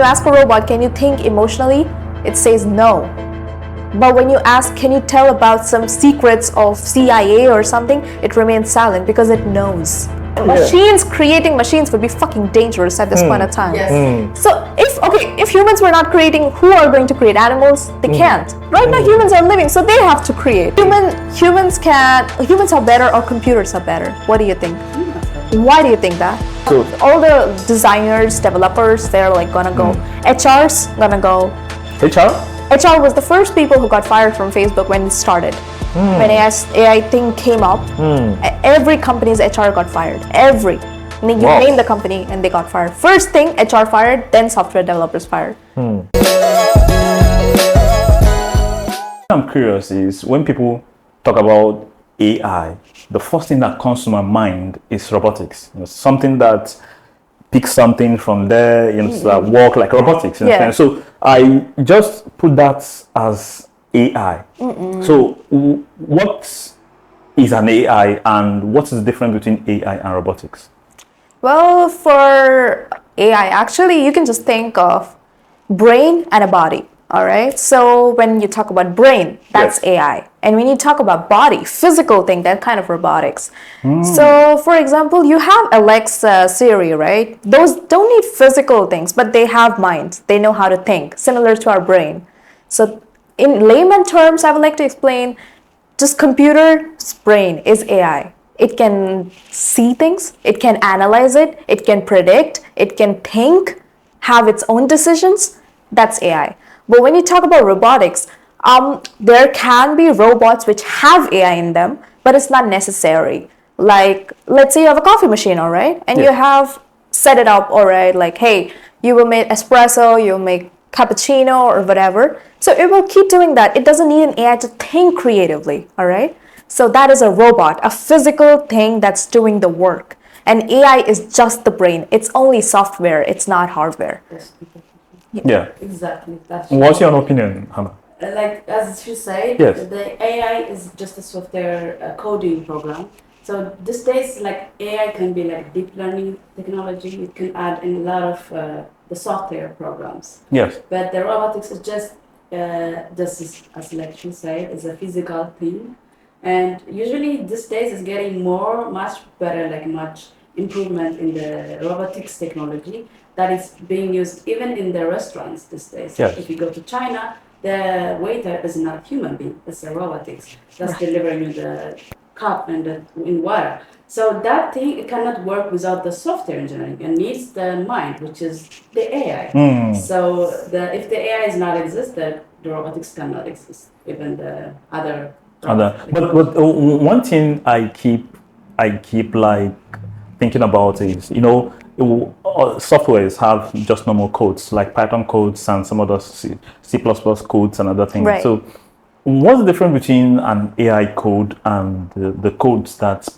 you ask a robot, can you think emotionally? It says no. But when you ask, can you tell about some secrets of CIA or something? It remains silent because it knows. Machines creating machines would be fucking dangerous at this point of time. So if humans were not creating, who are going to create animals? They can't. Right now humans are living, so they have to create. Humans are better or computers are better? What do you think? Why do you think that? So all the designers, developers, they're like gonna go. HR's gonna go. HR was the first people who got fired from Facebook when it started. When AI thing came up, every company's HR got fired. You name the company and they got fired. First thing, HR fired, then software developers fired. I'm curious is when people talk about AI, the first thing that comes to my mind is robotics. Something that pick something from there, that work like robotics. So I just put that as AI. So what is an AI and what is the difference between AI and robotics? Well, for AI, actually, you can just think of brain and a body. All right. So when you talk about brain, that's AI. And when you talk about body, physical thing, that kind of robotics. So for example, you have Alexa, Siri, right? Those don't need physical things, but they have minds. They know how to think, similar to our brain. So in layman terms, I would like to explain, just computer's brain is AI. It can see things, it can analyze it, it can predict, it can think, have its own decisions. That's AI. But when you talk about robotics, there can be robots which have AI in them, but it's not necessary. Like, let's say you have a coffee machine, all right? And you have set it up, all right? Like, hey, you will make espresso, you'll make cappuccino or whatever. So it will keep doing that. It doesn't need an AI to think creatively, all right? So that is a robot, a physical thing that's doing the work. And AI is just the brain. It's only software. It's not hardware. Yeah. Exactly. What's your opinion, Hannah? Like as she said, the AI is just a software coding program. So these days, like AI can be like deep learning technology. It can add in a lot of the software programs. Yes. But the robotics is just as like she said, is a physical thing. And usually these days is getting much better, like much improvement in the robotics technology that is being used even in the restaurants these days. Yes. If you go to China, the waiter is not human being, it's a robotics that's delivering you the cup and in water. So that thing, it cannot work without the software engineering. It needs the mind, which is the AI. So if the AI is not existed, the robotics cannot exist. Even the other. But one thing I keep like thinking about is, softwares have just normal codes like Python codes and some other C++ codes and other things. Right. So what's the difference between an AI code and the codes that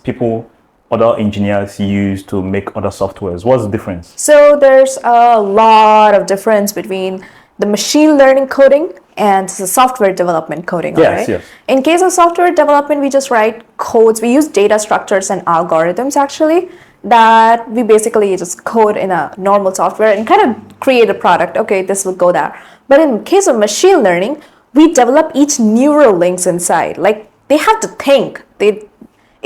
other engineers use to make other softwares? What's the difference? So there's a lot of difference between the machine learning coding and the software development coding. Yes, right? In case of software development, we just write codes. We use data structures and algorithms actually that we basically just code in a normal software and kind of create a product. Okay, this will go there. But in case of machine learning, we develop each neural links inside. Like they have to think.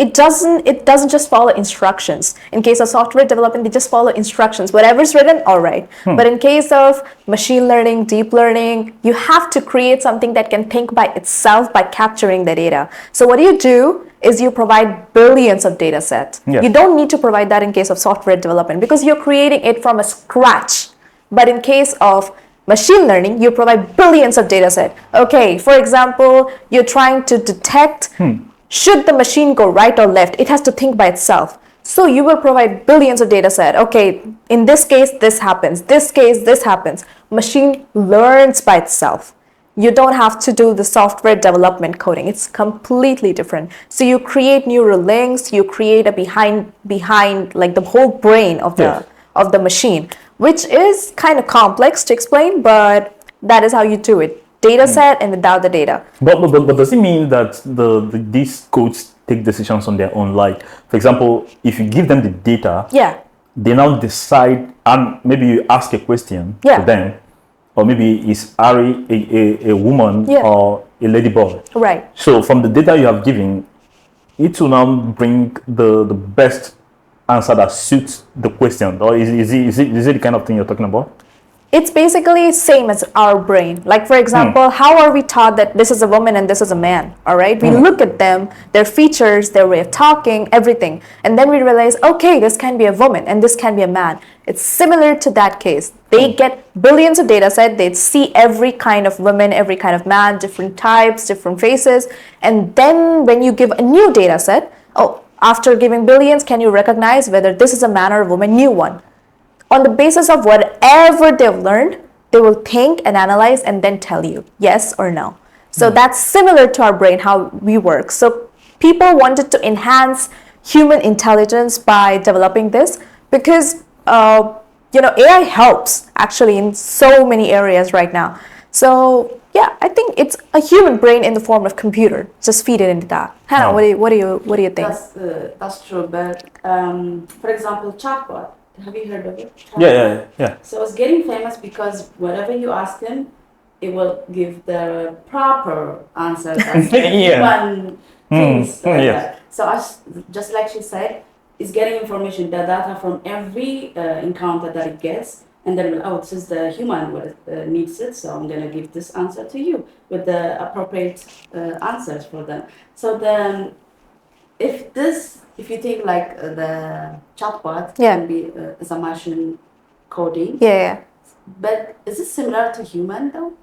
It doesn't just follow instructions. In case of software development, they just follow instructions. Whatever's written, all right. But in case of machine learning, deep learning, you have to create something that can think by itself by capturing the data. So what you do is you provide billions of data sets. Yes. You don't need to provide that in case of software development because you're creating it from a scratch. But in case of machine learning, you provide billions of data sets. Okay, for example, you're trying to detect should the machine go right or left. It has to think by itself. So you will provide billions of data set. Okay, in this case, this happens. This case, this happens. Machine learns by itself. You don't have to do the software development coding. It's completely different. So you create neural links. You create a behind like the whole brain of the machine, which is kind of complex to explain, but that is how you do it. Data set and without the data. But does it mean that these codes take decisions on their own? Like, for example, if you give them the data, they now decide, and maybe you ask a question Yeah. to them, or maybe is Ari a woman Yeah. or a lady boy. Right. So from the data you have given, it will now bring the best answer that suits the question. Or is it the kind of thing you're talking about? It's basically same as our brain. Like for example, how are we taught that this is a woman and this is a man? All right, we look at them, their features, their way of talking, everything, and then we realize, okay, this can be a woman and this can be a man. It's similar to that case. They get billions of data set. They see every kind of woman, every kind of man, different types, different faces, and then when you give a new data set, after giving billions, can you recognize whether this is a man or a woman? New one. On the basis of whatever they've learned, they will think and analyze and then tell you yes or no. So that's similar to our brain, how we work. So people wanted to enhance human intelligence by developing this because, AI helps actually in so many areas right now. So yeah, I think it's a human brain in the form of computer. Just feed it into that. Hannah, what do you think? That's true. But for example, chatbot. Have you heard of it? Yeah. So it's getting famous because whatever you ask him, it will give the proper answer as human things like that. So just like she said, it's getting information, the data from every encounter that it gets, and then this is the human what needs it, so I'm gonna give this answer to you with the appropriate answers for them. So then, if you think like the chatbot can be as a machine coding. Yeah. But is it similar to human though?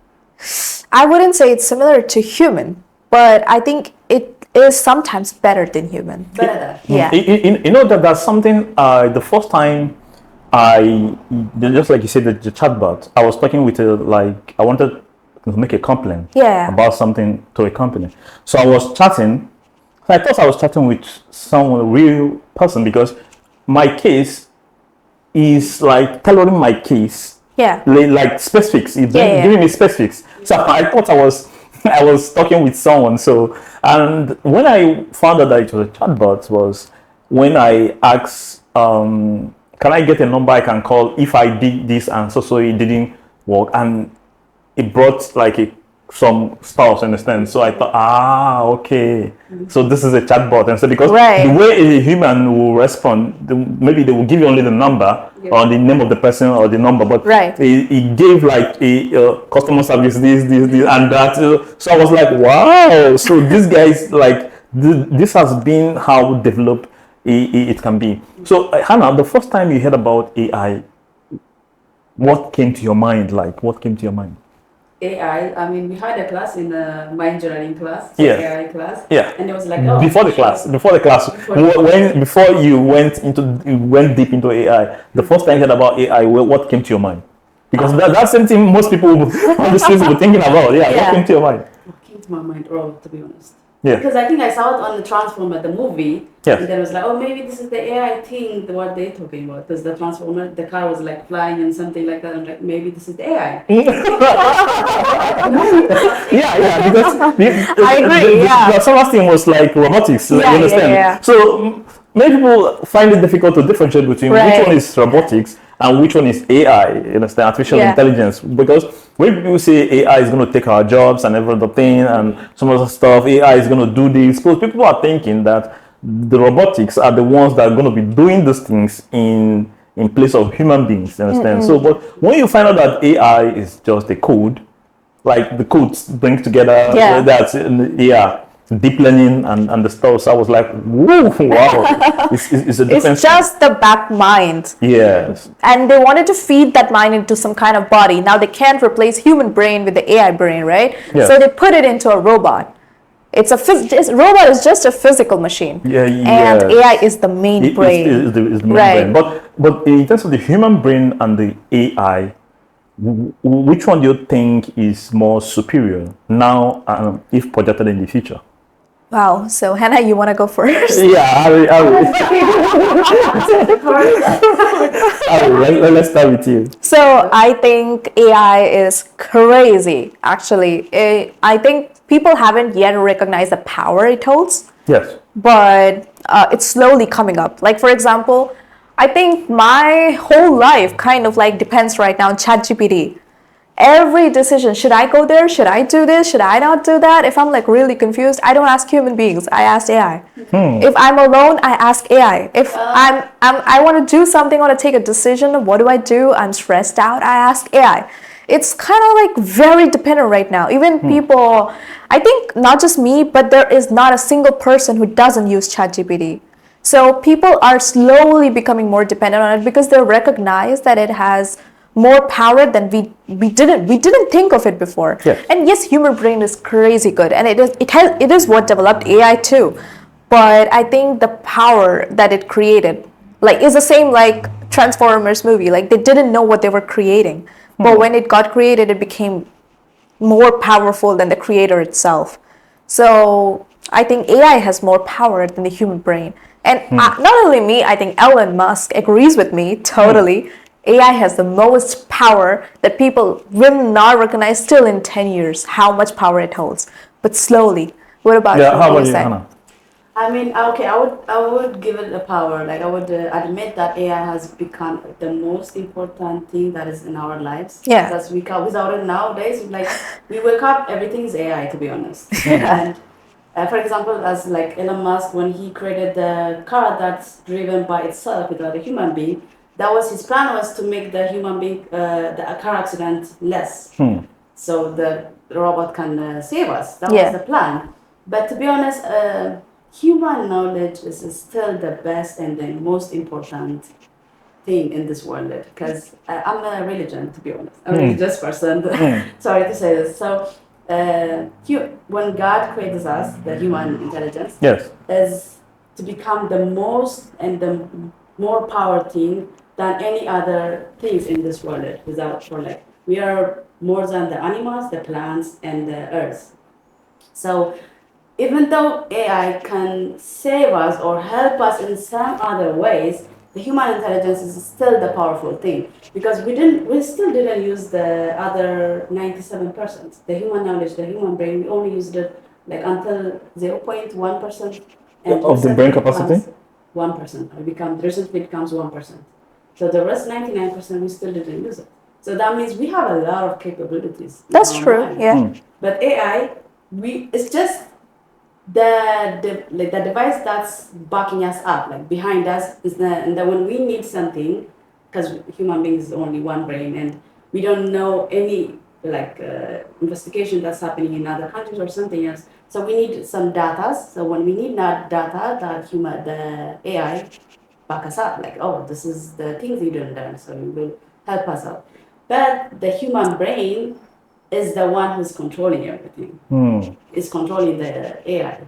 I wouldn't say it's similar to human, but I think it is sometimes better than human. Better. Yeah. You know that that's something. The first time just like you said, the chatbot. I was talking with I wanted to make a complaint about something to a company. So I was chatting. I thought I was chatting with someone, a real person, because my case is like tailoring my case. Yeah. Like specifics. It's giving me specifics. So I thought I was talking with someone. So, and when I found out that it was a chatbot was when I asked, can I get a number I can call if I did this and so it didn't work, and it brought like some stuff, understand? So I thought, okay, so this is a chatbot, and so because the way a human will respond, maybe they will give you only the number or the name of the person or the number, but it gave like a customer service this and that. So I was like, wow, so this guy's like this has been how developed it can be. So Hannah, the first time you heard about AI, what came to your mind? AI, I mean, we had a class in my engineering class, AI class, and it was like, before the class, before you went deep into AI, the first time you heard about AI, what came to your mind? Because that's something most people on the streets were thinking about. What came to your mind? What came to my mind, to be honest. Yeah. Because I think I saw it on the Transformer, the movie, and then it was like, maybe this is the AI thing, what they're talking about. Because the Transformer, the car was like flying and something like that. I'm like, maybe this is the AI. Because I agree. The first thing was like robotics. You understand? So many people find it difficult to differentiate between which one is robotics and which one is AI, you understand, artificial intelligence. Because when people say AI is going to take our jobs and everything and some other stuff, AI is going to do this, because people are thinking that the robotics are the ones that are going to be doing these things in place of human beings, you understand? So, but when you find out that AI is just a code, like the codes bring together, that's deep learning and the stuff. So I was like, whoa, wow. It's a different. It's just the back mind. Yes. And they wanted to feed that mind into some kind of body. Now they can't replace human brain with the AI brain, right? Yes. So they put it into a robot. Robot is just a physical machine. And AI is the main brain. It's the main brain. But in terms of the human brain and the AI, which one do you think is more superior now, if projected in the future? Wow. So Hannah, you want to go first? I will. Let's start with you. So I think AI is crazy. Actually, I think people haven't yet recognized the power it holds. Yes. But it's slowly coming up. Like for example, I think my whole life kind of like depends right now on ChatGPT. Every decision, should I go there? Should I do this? Should I not do that? If I'm like really confused, I don't ask human beings. I ask AI. If I'm alone, I ask AI. If I want to do something, I want to take a decision, what do I do? I'm stressed out, I ask AI. It's kind of like very dependent right now. Even people, I think not just me, but there is not a single person who doesn't use ChatGPT. So people are slowly becoming more dependent on it because they recognize that it has more power than we didn't think of it before. Yes. And yes, human brain is crazy good, and it is what developed AI too. But I think the power that it created, like, is the same like Transformers movie. Like, they didn't know what they were creating, but when it got created, it became more powerful than the creator itself. So I think AI has more power than the human brain. And not only me, I think Elon Musk agrees with me totally. AI has the most power that people will not recognize still in 10 years, how much power it holds. But slowly. What about you? Yeah, how What about you you, say? Hannah? I mean, okay, I would give it a power. Like, I would admit that AI has become the most important thing that is in our lives. Yeah. Because without it nowadays, like, we wake up, everything is AI, to be honest. And for example, as like Elon Musk, when he created the car that's driven by itself without a human being, that was his plan, was to make the human being, the car accident less. So the robot can save us. That Yeah. was the plan. But to be honest, human knowledge is still the best and the most important thing in this world. Because I'm a religion, to be honest. I'm a religious person. Sorry to say this. So when God creates us, the human intelligence, Yes. is to become the most and the more power thing than any other things in this world. Without for like, we are more than the animals, the plants, and the earth. So even though AI can save us or help us in some other ways, the human intelligence is still the powerful thing, because we still didn't use the other 97%. The human knowledge, the human brain, we only used it like until 0.1%. Of the brain capacity? 1%. Recently it becomes 1%. So the rest 99% we still didn't use it. So that means we have a lot of capabilities. in That's our true, mind. yeah. But AI, it's just the device that's backing us up, like behind us, is and then when we need something, because human beings is only one brain, and we don't know any like investigation that's happening in other countries or something else. So we need some data. So when we need that data, the AI back us up, like, oh, this is the things you didn't learn, so it will help us out. But the human brain is the one who's controlling everything. Is controlling the AI.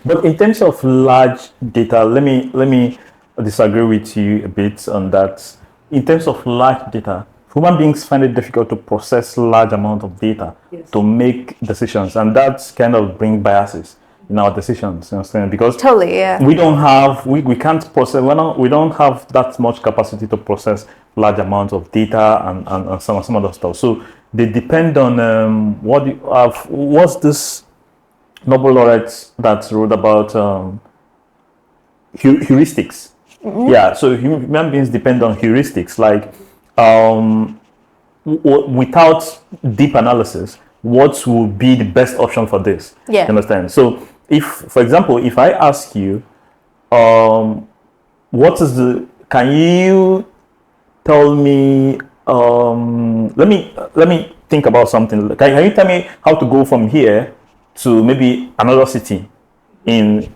But in terms of large data, let me disagree with you a bit on that. In terms of large data, human beings find it difficult to process large amount of data Yes. to make decisions, and that's kind of bring biases in our decisions. You understand? Because Totally, yeah. we can't process, we don't have that much capacity to process large amounts of data and some other stuff. So they depend on what's this Nobel laureate that wrote about heuristics. Yeah, so human beings depend on heuristics, like without deep analysis, what would be the best option for this? Yeah. You understand? So if, for example, if I ask you, can you tell me, let me think about something. Can you tell me how to go from here to maybe another city in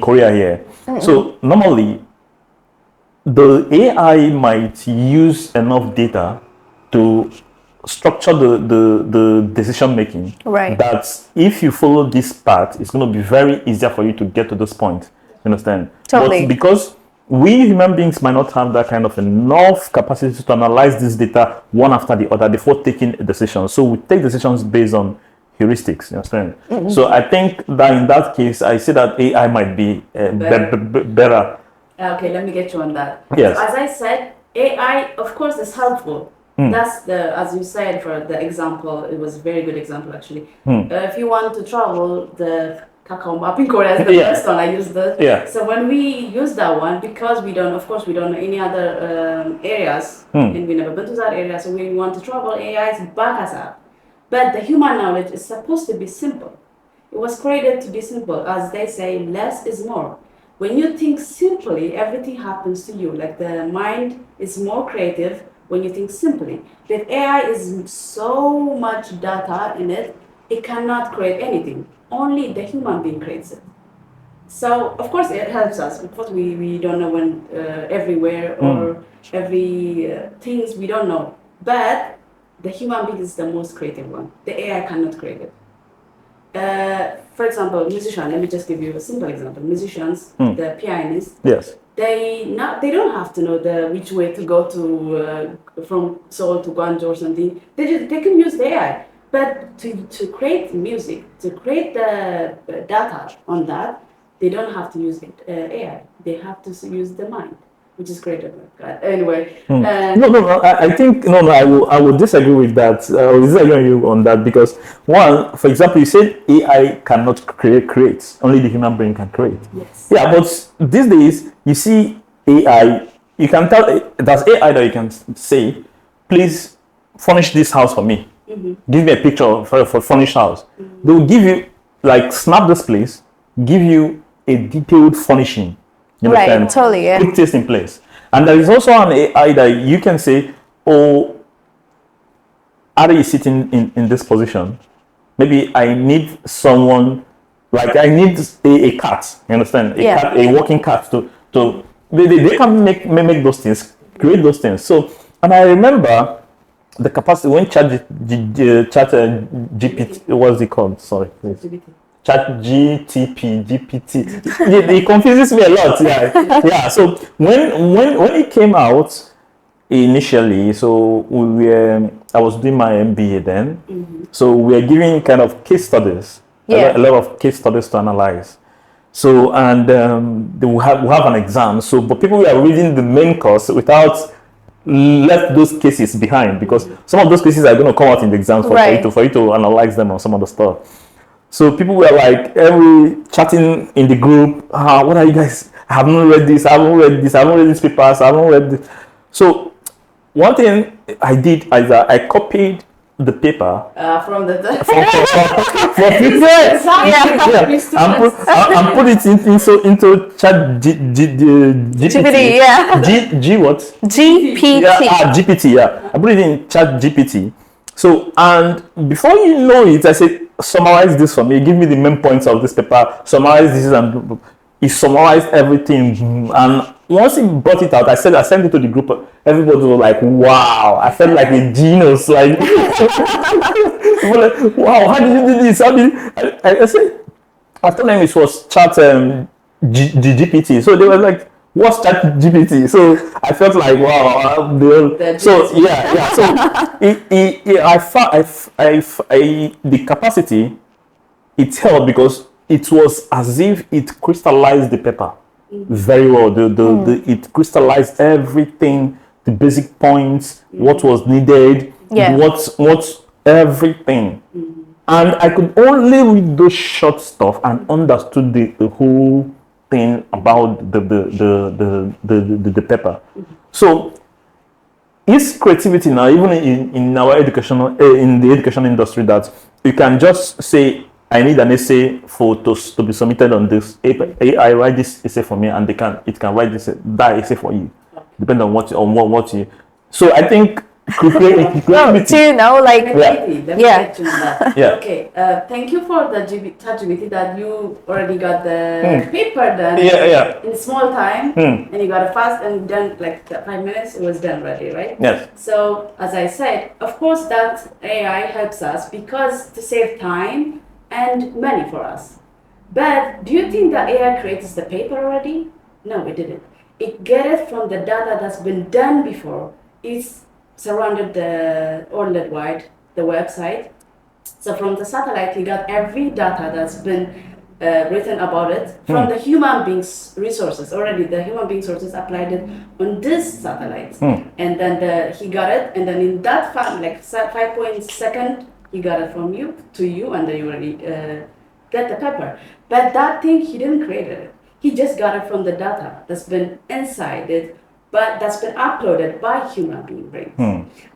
Korea here? So normally the AI might use enough data to structure the decision making, Right. that if you follow this path, it's going to be very easier for you to get to this point. You understand? Totally. But because we human beings might not have that kind of enough capacity to analyze this data one after the other before taking a decision. So we take decisions based on heuristics. You understand? So I think that in that case, I say that AI might be better. Okay, let me get you on that. Yes. So as I said, AI, of course, is helpful. That's as you said, for the example, it was a very good example actually. If you want to travel, the Kakao map in Korea is the Yeah. first one I used. Yeah. So when we use that one, because we don't, of course, we don't know any other areas, and we never been to that area, so we want to travel. AI is back us up, but the human knowledge is supposed to be simple. It was created to be simple, as they say, less is more. When you think simply, everything happens to you. Like the mind is more creative when you think simply. But AI is so much data in it, it cannot create anything. Only the human being creates it. So of course it helps us. Of course we don't know when everywhere or every things we don't know. But the human being is the most creative one. The AI cannot create it. For example, musician. Let me just give you a simple example. Musicians, the pianists, Yes. they don't have to know which way to go to from Seoul to Guangzhou or something. They can use the AI. But to create music, to create the data on that, they don't have to use AI. They have to use the mind, which is great. Anyway, No. I think no. I will disagree with that. I will disagree with you on that because one, for example, you said AI cannot create. Only the human brain can create. yes. Yeah, but these days you see AI. You can tell there's AI that you can say, please furnish this house for me. Give me a picture for furnished house. They will give you like snap this place, give you a detailed furnishing. You Right, understand? totally, yeah. Put this in place. And there is also an AI that you can say, oh, Ari is sitting in this position. Maybe I need someone, like I need a cat. You understand? Yeah. Cat, a walking cat to they can make those things, create those things. So, and I remember the capacity when GPT, what's it called? Sorry, please. Chat GPT. It confuses me a lot. Yeah. So when it came out initially, so I was doing my MBA then. So we are giving kind of case studies. Yeah. A lot of case studies to analyze. So and we have an exam. So but people were reading the main course without left those cases behind because some of those cases are going to come out in the exams Right. for you to analyze them or some of the stuff. So people were like every chatting in the group, what are you guys? I haven't read this, I haven't read this, I haven't read these papers, I haven't read this. So one thing I did is that I copied the paper From the for people. And put it into chat GPT. yeah. G what? GPT. GPT, yeah. I put it in chat GPT. So, and before you know it, I said, summarize this for me, give me the main points of this paper, summarize this, and he summarized everything. And once he brought it out, I sent it to the group. Everybody was like, wow, I felt like a genius. Like, people were like, wow, how did you do this? How did I said, I told them it was chat GPT. So they were like, what's chat GPT? So I felt like, wow, so yeah. So the capacity it held because it was as if it crystallized the paper very well. It crystallized everything, the basic points, what was needed, Yeah. what's everything. And I could only read those short stuff and understood the whole thing about the paper. So it's creativity now, even in our educational in the education industry, that you can just say, I need an essay to be submitted on this. AI write this essay for me, and it can write that essay for you, depending on what you. So I think creativity. Do you know, like, Yeah. Yeah. Okay. Thank you for the ChatGPT that you already got the paper done. Yeah. In small time, and you got it fast and done like 5 minutes. It was done already, right? Yes. So as I said, of course that AI helps us because to save time and money for us. But do you think that AI creates the paper already? No, it didn't. It get it from the data that's been done before. It's surrounded the worldwide, the website. So from the satellite, you got every data that's been written about it from the human beings resources. Already the human being sources applied it on this satellite. And then he got it, and then in that 5 point second, he got it from you to you, and then you already get the pepper. But that thing, he didn't create it. He just got it from the data that's been inside it, but that's been uploaded by human being brains.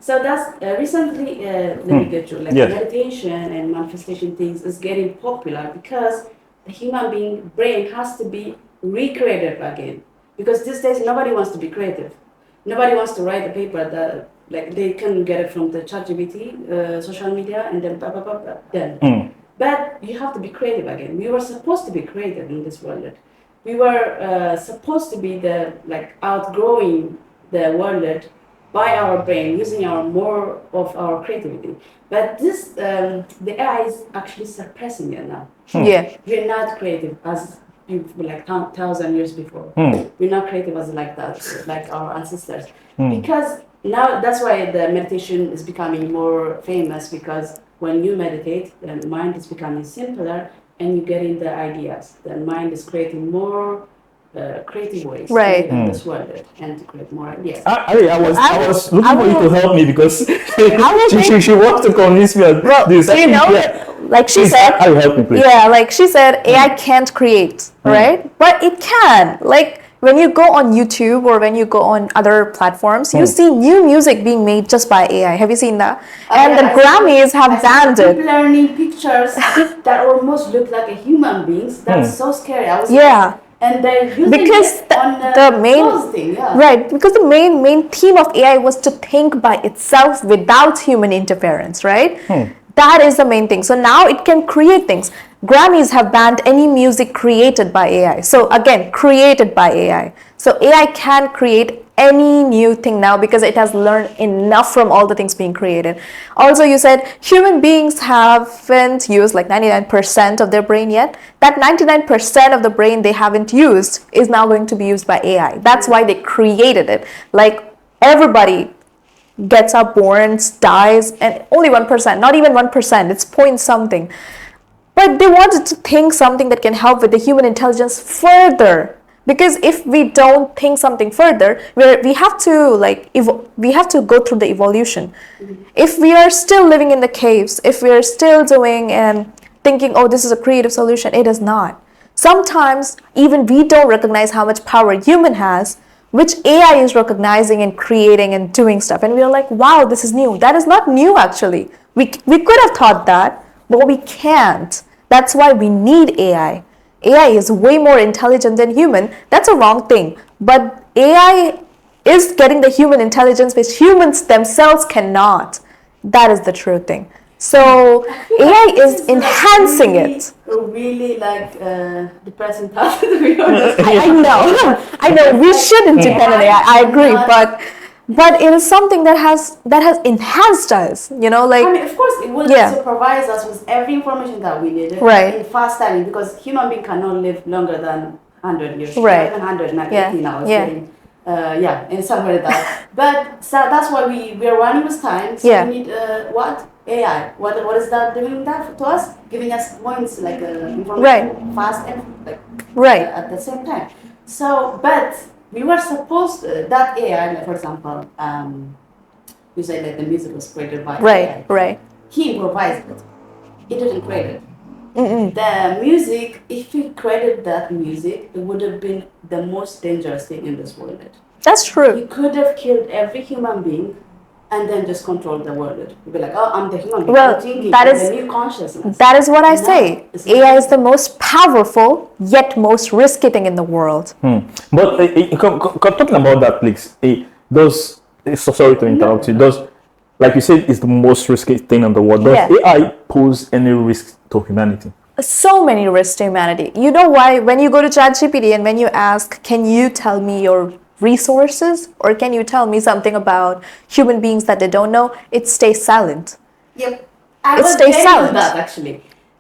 So that's recently, let me get you, like Yes. meditation and manifestation things is getting popular because the human being brain has to be recreated again. Because these days nobody wants to be creative. Nobody wants to write a paper that like they can get it from the ChatGPT, social media, and then blah, blah, blah, blah, done. But you have to be creative again. We were supposed to be creative in this world. We were supposed to be the like outgrowing the world by our brain, using our more of our creativity. But this the AI is actually suppressing it now. Yeah. We're not creative as people like 1,000 years before. We're not creative as like that, like our ancestors. Because now that's why the meditation is becoming more famous, because when you meditate, the mind is becoming simpler and you get in the ideas. The mind is creating more creative ways Right. to live in this world and to create more ideas. I was looking I for you to will- help me because will she wants to convince me of this. Do you know, Yeah. like she Please, said, how you help me, please? yeah, like she said, AI can't create, right? But it can. Like when you go on YouTube or when you go on other platforms, you see new music being made just by AI. Have you seen that? And the Grammys have banned it. People learning pictures that almost look like a human beings. That's so scary. I was Yeah. and they're using Because it on the main those thing, yeah. right, because the main theme of AI was to think by itself without human interference, right? That is the main thing. So now it can create things. Grammys have banned any music created by AI. So again, created by AI. So AI can create any new thing now because it has learned enough from all the things being created. Also, you said human beings haven't used like 99% of their brain yet. That 99% of the brain they haven't used is now going to be used by AI. That's why they created it. Like everybody gets up, born, dies, and only 1%, not even 1%, it's point something. But they wanted to think something that can help with the human intelligence further. Because if we don't think something further, we have to we have to go through the evolution. If we are still living in the caves, if we are still doing and thinking, oh, this is a creative solution, it is not. Sometimes even we don't recognize how much power human has, which AI is recognizing and creating and doing stuff. And we're like, wow, this is new. That is not new, actually. We could have thought that, but we can't. That's why we need AI. AI is way more intelligent than human. That's a wrong thing. But AI is getting the human intelligence which humans themselves cannot. That is the true thing. So AI is enhancing it. Really like depressing thought, to be honest. I know. We shouldn't depend on AI. I agree, but it is something that has enhanced us. You know, like I mean, of course, it will Yeah. supervise us with every information that we need Right. in fast timing, because human being cannot live longer than 100 years. Right. Even 100, not Yeah. 80 now. It's Yeah. getting, in somewhere like that. But so that's why we are running with time. So Yeah. we need what? AI. What is that doing that to us? Giving us points like information Right. fast and like right. at the same time. So, but we were supposed that AI, like for example, you say that the music was created by AI. Right. He improvised it. He didn't create it. The music, if he created that music, it would have been the most dangerous thing in this world. That's He true. could have killed every human being and then just control the world. He'd be like, oh, I'm the human being. Well, I'm thinking, that I'm is- the new consciousness. That is what I No, say. it's not. AI is the most powerful yet most risky thing in the world. But talking about that, please, sorry to interrupt you. Does, like you said, it's the most risky thing in the world. Does Yeah. AI pose any risk to humanity? So many risks to humanity. You know why? When you go to ChatGPT and when you ask, can you tell me your resources, or can you tell me something about human beings that they don't know, it stays silent. Yep. I It will stays tell silent. you that actually.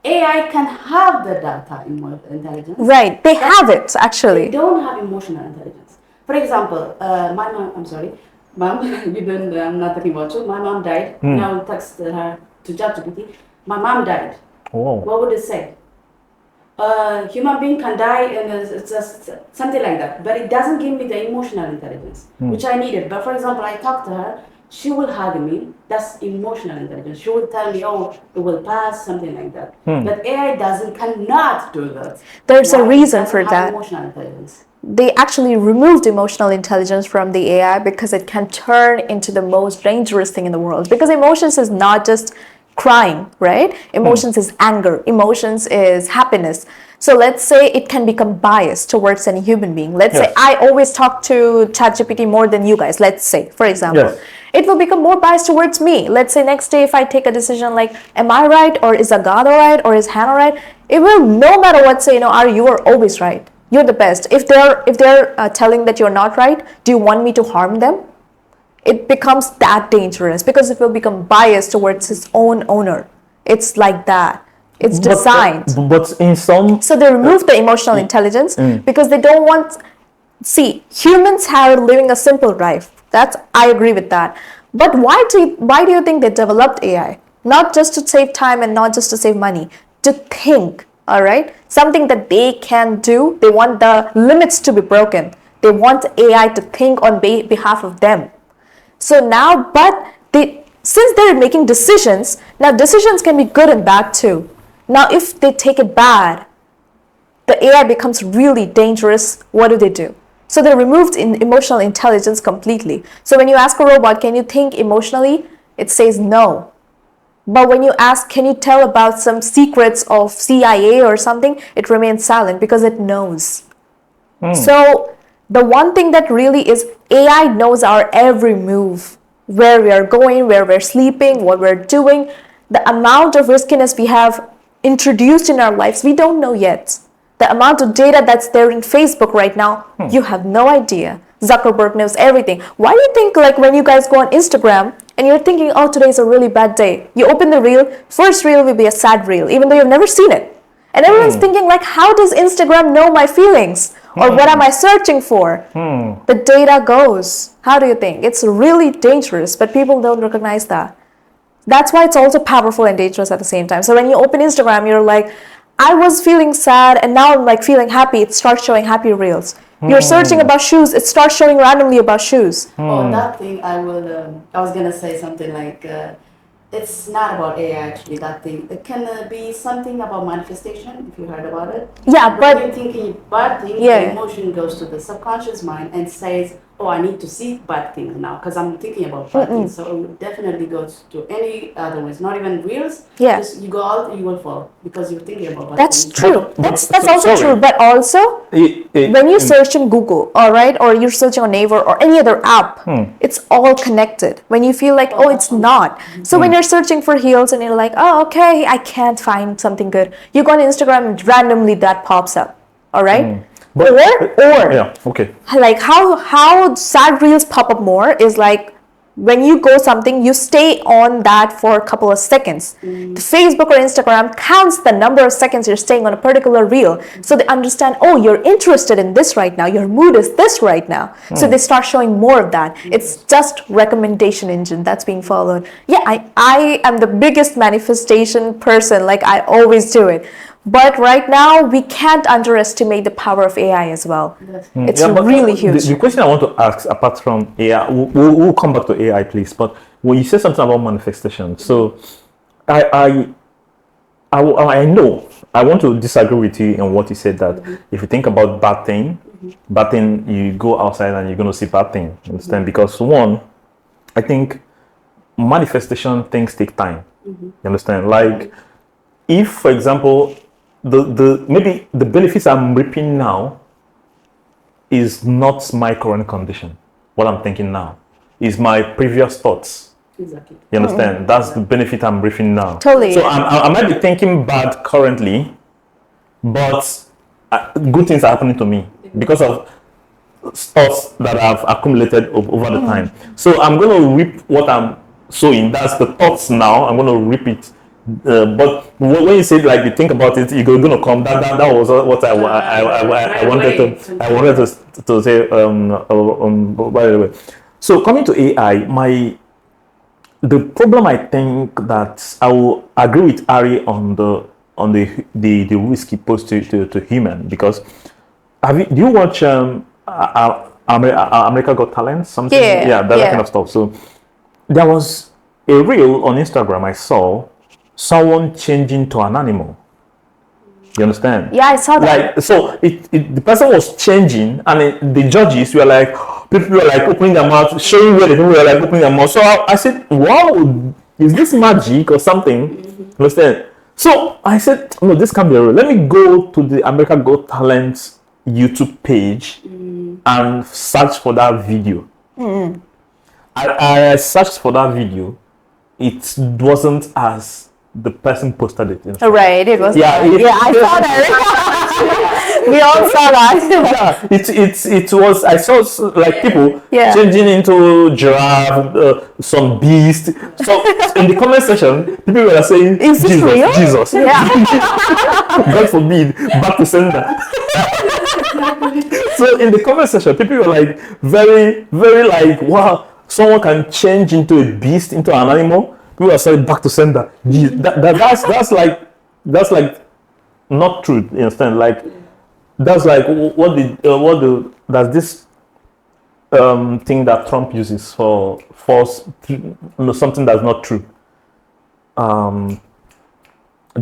AI can have the data in intelligence. Right. They have it, They actually. don't have emotional intelligence. For example, my mom, I'm sorry, mom, I'm not talking about you. My mom died. Now I text her to ChatGPT. My mom died. Oh. What would it say? Human being can die and it's just something like that. But it doesn't give me the emotional intelligence, which I needed. But for example, I talked to her she will hug me. That's emotional intelligence. She will tell me, "Oh, it will pass," something like that. But AI cannot do that. There's a Why? It reason doesn't for have that. Emotional intelligence. They actually removed emotional intelligence from the AI because it can turn into the most dangerous thing in the world. Because emotions is not just crying, right? Emotions is anger, emotions is happiness. So let's say it can become biased towards any human being. Let's say Yes. I always talk to ChatGPT more than you guys, let's say, for example. Yes. It will become more biased towards me. Let's say next day if I take a decision like, am I right, or is Agado right, or is Hannah right? It will, no matter what, say, you are always right. You're the best. If they're telling that you're not right, do you want me to harm them? It becomes that dangerous because it will become biased towards its own owner. It's like that. It's designed. But in some, So they remove the emotional intelligence because they don't want. See, humans are living a simple life. I agree with that. But why do you think they developed AI? Not just to save time and not just to save money, to think. All right, something that they can do. They want the limits to be broken. They want AI to think on behalf of them. So now, since they're making decisions, now decisions can be good and bad too. Now, if they take it bad, the AI becomes really dangerous. What do? So they removed emotional intelligence completely. So when you ask a robot, can you think emotionally? It says no. But when you ask, can you tell about some secrets of CIA or something? It remains silent because it knows. So the one thing that really is, AI knows our every move, where we are going, where we're sleeping, what we're doing. The amount of riskiness we have introduced in our lives, we don't know yet. The amount of data that's there in Facebook right now, you have no idea. Zuckerberg knows everything. Why do you think, like, when you guys go on Instagram and you're thinking, oh, today's a really bad day, you open the reel, first reel will be a sad reel, even though you've never seen it. And everyone's thinking, like, how does Instagram know my feelings? Or what am I searching for? The data goes. How do you think? It's really dangerous, but people don't recognize that. That's why it's also powerful and dangerous at the same time. So when you open Instagram, you're like, I was feeling sad and now I'm like feeling happy. It starts showing happy reels. You're searching about shoes. It starts showing randomly about shoes. Oh, that thing I was gonna say something like, it's not about AI actually, that thing. It can be something about manifestation, if you heard about it. Yeah, When but you're thinking bad things, Yeah. the emotion goes to the subconscious mind and says, oh, I need to see bad things now because I'm thinking about bad things. So it definitely goes to any other ways, not even reels. Yeah. Just you go out, you will fall because you're thinking about bad that's things. true. That's also Sorry. true. But also, when you search in Google, all right, or you're searching on Naver or any other app, it's all connected. When you feel like, oh, it's not. So when you're searching for heels and you're like, oh, okay, I can't find something good, you go on Instagram and randomly that pops up, all right? Or yeah, okay. like how sad reels pop up more is like when you go something, you stay on that for a couple of seconds. The Facebook or Instagram counts the number of seconds you're staying on a particular reel. So they understand, oh, you're interested in this right now. Your mood is this right now. So they start showing more of that. It's just recommendation engine that's being followed. Yeah, I am the biggest manifestation person. Like I always do it. But right now, we can't underestimate the power of AI as well. It's But really huge. The question I want to ask, apart from AI, we'll come back to AI, please. But when you said something about manifestation, so I know I want to disagree with you on what you said. That if you think about bad thing, you go outside and you're going to see bad thing. Understand? Because one, I think manifestation things take time. You understand? Like if, for example, maybe the benefits I'm reaping now is not my current condition. What I'm thinking now is my previous thoughts. Exactly. You understand? That's the benefit I'm reaping now. Totally. So I might be thinking bad currently, but good things are happening to me because of thoughts that I've accumulated over the time. So I'm going to reap what I'm sowing. That's the thoughts now. I'm going to reap it. But when you say like you think about it, you're going to come. That was what I wanted to say. By the way, so coming to AI, the problem I think that I will agree with Ari on the risk he posed to human, because do you watch America Got Talent, something? Yeah, that kind of stuff. So there was a reel on Instagram I saw someone changing to an animal. You understand? Yeah, I saw that. Like, so the person was changing, and the judges were like, people were like opening their mouth, showing where the people were like opening their mouth. So I said, wow, is this magic or something? You understand? So I said, no, this can't be real. Let me go to the America Got Talent YouTube page and search for that video. I searched for that video. It wasn't as the person posted it. Right, it was. Yeah, I saw that. We all saw that. Yeah, it was. I saw like people Yeah. changing into giraffe, some beast. So in the comment section, people were saying, Is this Jesus, real? Jesus, Yeah. God forbid, back to sender. So in the comment section, people were like very, very like, wow, someone can change into a beast, into an animal. People are saying back to sender. That's like not true. You understand? Like that's like that's this thing that Trump uses for false, something that's not true.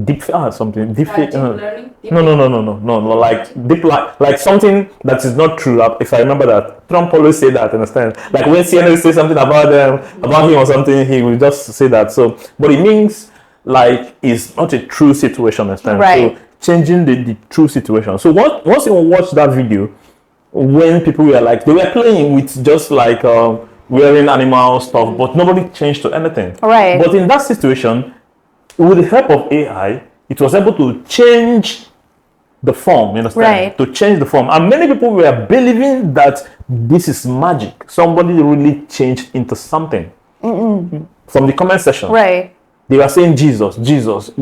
Deep something deep learning? no, like deep like something that is not true. If I remember that Trump always say that, understand, like when CNN say something about them, about him or something, he will just say that. So but it means like it's not a true situation, understand? Right. So changing the true situation. So once you watch that video, when people were like, they were playing with just like wearing animal stuff, but nobody changed to anything. Right. But in that situation, with the help of AI, it was able to change the form, you understand? Right. To change the form. And many people were believing that this is magic. Somebody really changed into something. From the comment section. Right. They were saying Jesus,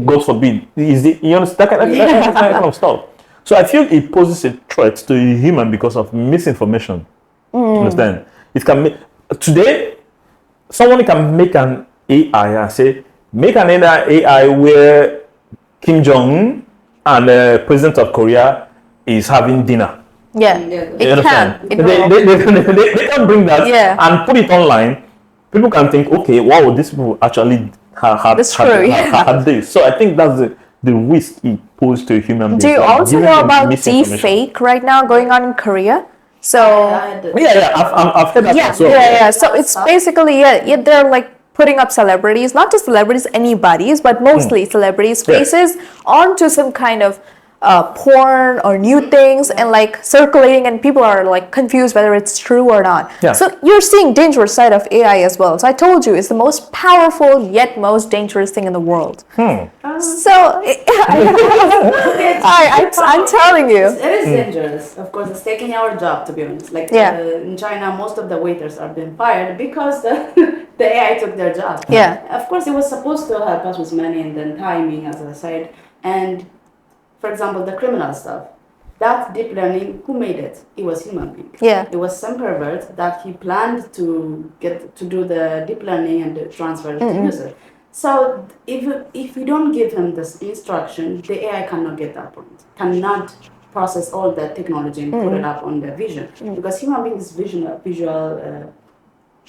God forbid. You understand? That kind of stuff. So I feel it poses a threat to a human because of misinformation. You understand? It can make, today, someone can make an AI and say, make an AI where Kim Jong-un and the president of Korea is having dinner. Yeah. Yeah. It You understand? can. It will. They can bring that Yeah. and put it online. People can think, okay, wow, these people actually had That's true, yeah. had this. So I think that's the risk it poses to a human being. Do you Like also giving know them about misinformation. deepfake right now going on in Korea? So Yeah, I've heard that as well. yeah. So it's basically they're like putting up celebrities, not just celebrities, anybody's, but mostly celebrities' Yeah. faces onto some kind of porn or new things and like circulating, and people are like confused whether it's true or not. Yeah. So you're seeing dangerous side of AI as well. So I told you it's the most powerful yet most dangerous thing in the world. So I'm telling you. It is dangerous. Of course, it's taking our job, to be honest. Like Yeah. in China, most of the waiters are being fired because the AI took their job. Yeah. Of course, it was supposed to help us with money and then timing, as I said. And for example, the criminal stuff. That deep learning, who made it? It was human being. Yeah. It was some pervert that he planned to get to do the deep learning and the transfer to user. So if you don't give him this instruction, the AI cannot get that point. Cannot process all the technology and put it up on the vision, because human being is visual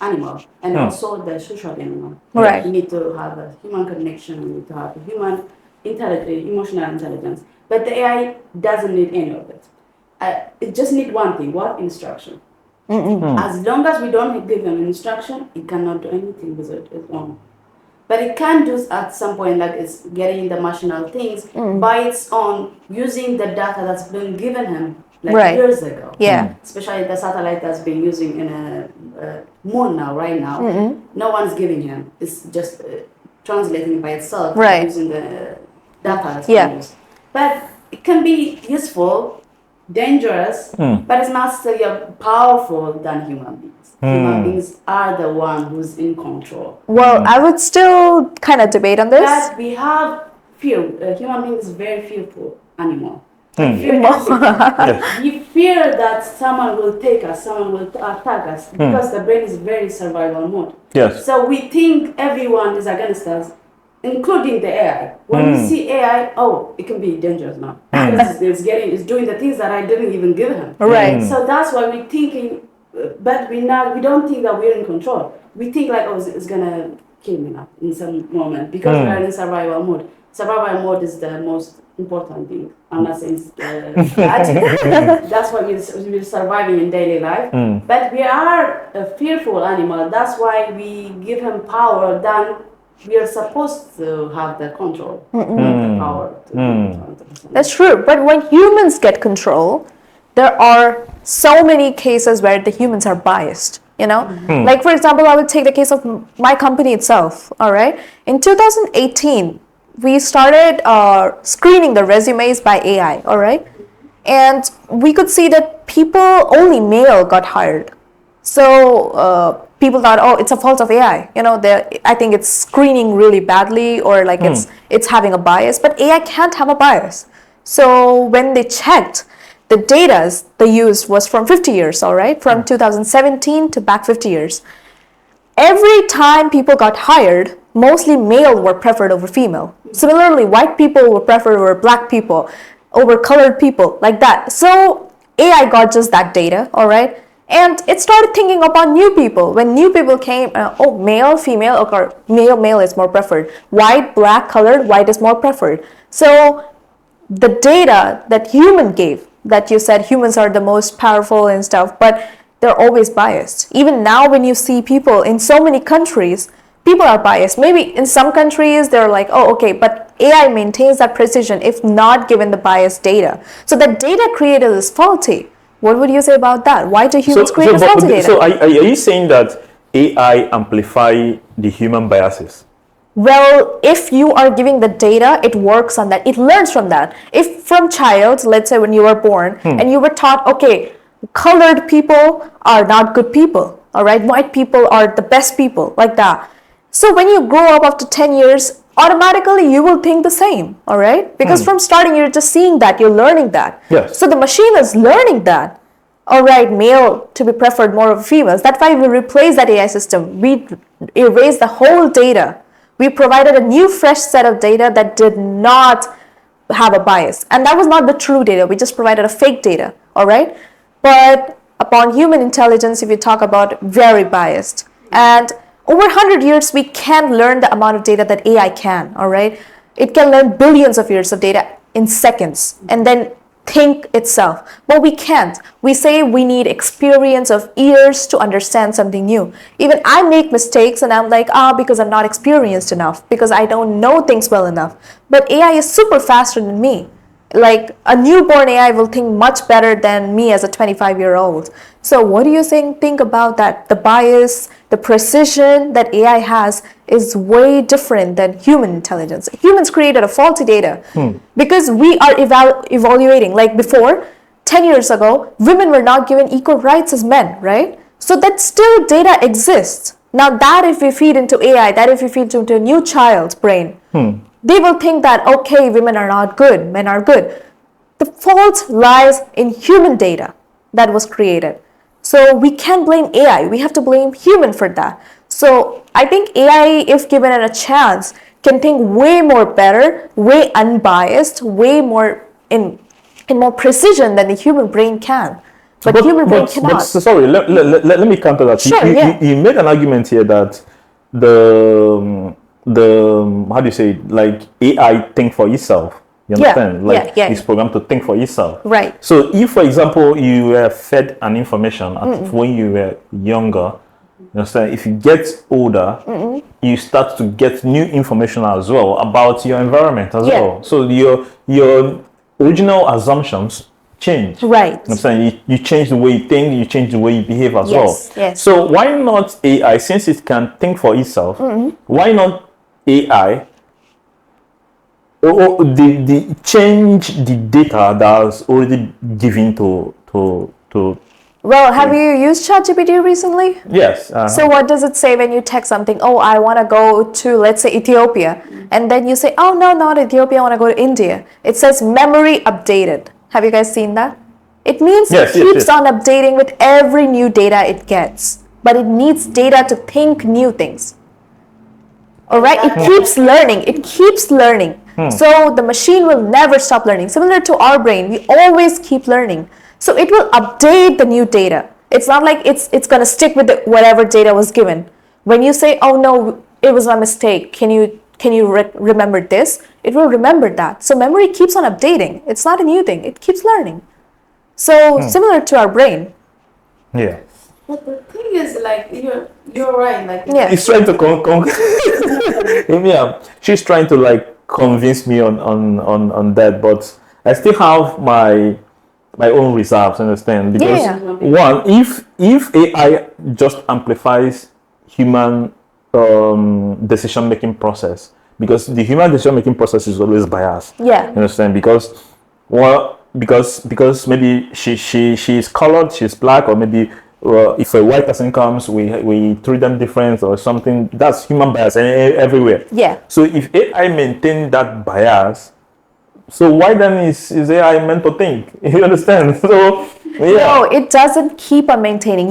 animal, and also the social animal. Right. You need to have a human connection. You need to have a human emotional intelligence. But the AI doesn't need any of it. It just needs one thing: what? Instruction. As long as we don't give them instruction, it cannot do anything with its own. But it can do at some point, like it's getting the machinal things by its own, using the data that's been given him like Right. years ago. Yeah. Especially the satellite that's been using in a moon now, right now. No one's giving him. It's just translating by itself Right. using the data that's Yeah. been used. But it can be useful, dangerous, but it's not still powerful than human beings. Human beings are the one who's in control. Well, I would still kind of debate on this. But we have fear. Human being is very fearful animal. We fear everything. We fear that someone will take us, someone will attack us, because the brain is very survival mode. Yes. So we think everyone is against us, including the AI. When we see AI, oh, it can be dangerous now. Because it's doing the things that I didn't even give him. Right. So that's why we're thinking, but we don't think that we're in control. we think like, oh, it's gonna kill me now in some moment because we are in survival mode. Survival mode is the most important thing, unless it's bad. That's why we're surviving in daily life. But we are a fearful animal. That's why we give him power. Then we are supposed to have the control, the power. That's true. But when humans get control, there are so many cases where the humans are biased. You know, like for example, I would take the case of my company itself. All right, in 2018. We started screening the resumes by AI, all right? And we could see that only male got hired. So people thought, oh, it's a fault of AI. You know, I think it's screening really badly, or like it's having a bias, but AI can't have a bias. So when they checked, the data they used was from 50 years, all right? From 2017 to back 50 years. Every time people got hired, mostly male were preferred over female. Similarly, white people were preferred over black people, over colored people, like that. So AI got just that data, all right? And it started thinking upon new people. When new people came, male, female, okay, male is more preferred. White, black, colored, white is more preferred. So the data that human gave, that you said humans are the most powerful and stuff, but they're always biased. Even now when you see people in so many countries, people are biased. Maybe in some countries they're like, oh, okay, but AI maintains that precision if not given the biased data. So the data created is faulty. What would you say about that? Why do humans create faulty data? So are you saying that AI amplify the human biases? Well, if you are giving the data, it works on that. It learns from that. If from child, let's say when you were born, and you were taught, okay, colored people are not good people, all right? White people are the best people, like that. So when you grow up after 10 years, automatically you will think the same, all right? Because from starting, you're just seeing that, you're learning that. Yes. So the machine is learning that. All right, male to be preferred more over females. That's why we replaced that AI system. We erased the whole data. We provided a new fresh set of data that did not have a bias. And that was not the true data. We just provided a fake data, all right? But upon human intelligence, if you talk about very biased. And over 100 years, we can't learn the amount of data that AI can, all right? It can learn billions of years of data in seconds and then think itself. But we can't. We say we need experience of years to understand something new. Even I make mistakes and I'm like, because I'm not experienced enough, because I don't know things well enough. But AI is super faster than me. Like a newborn AI will think much better than me as a 25-year-old. So what do you think about that? The bias, the precision that AI has is way different than human intelligence. Humans created a faulty data because we are evaluating. Like before, 10 years ago, women were not given equal rights as men, right? So that still data exists. Now that if we feed into AI, that if we feed into a new child's brain, they will think that, okay, women are not good, men are good. The fault lies in human data that was created. So we can't blame AI. We have to blame human for that. So I think AI, if given a chance, can think way more better, way unbiased, way more in more precision than the human brain can. But human brain cannot. But sorry, let me counter that. Sure, you made an argument here that the how do you say it? Like AI think for itself. You understand? It's programmed to think for itself. Right. So if, for example, you were fed an information when you were younger, you understand? If you get older, you start to get new information as well about your environment as well. So your original assumptions change. Right. You understand? You change the way you think, you change the way you behave as well. Yes. So why not AI, since it can think for itself, why not AI or the change the data that's already given to Well, have you used ChatGPT recently? Yes. So what does it say when you text something? Oh, I want to go to, let's say, Ethiopia. And then you say, oh, no, not Ethiopia. I want to go to India. It says memory updated. Have you guys seen that? It means it keeps on updating with every new data it gets. But it needs data to think new things. All right? It keeps learning. It keeps learning. So the machine will never stop learning. Similar to our brain, we always keep learning. So it will update the new data. It's not like it's going to stick with whatever data was given. When you say, "Oh no, it was my mistake. Can you remember this?" It will remember that. So memory keeps on updating. It's not a new thing. It keeps learning. So similar to our brain. Yeah. But the thing is, like, you're right. Like, Yeah. He's trying to yeah, she's trying to like convince me on that, but I still have my own reserves, understand? Because Yeah. one, if AI just amplifies human decision making process, because the human decision making process is always biased. Yeah. Understand? Because maybe she's colored, she's black, or maybe if a white person comes, we treat them different or something. That's human bias everywhere. Yeah. So if AI maintain that bias, so why then is AI meant to think? You understand? So yeah. No, it doesn't keep on maintaining.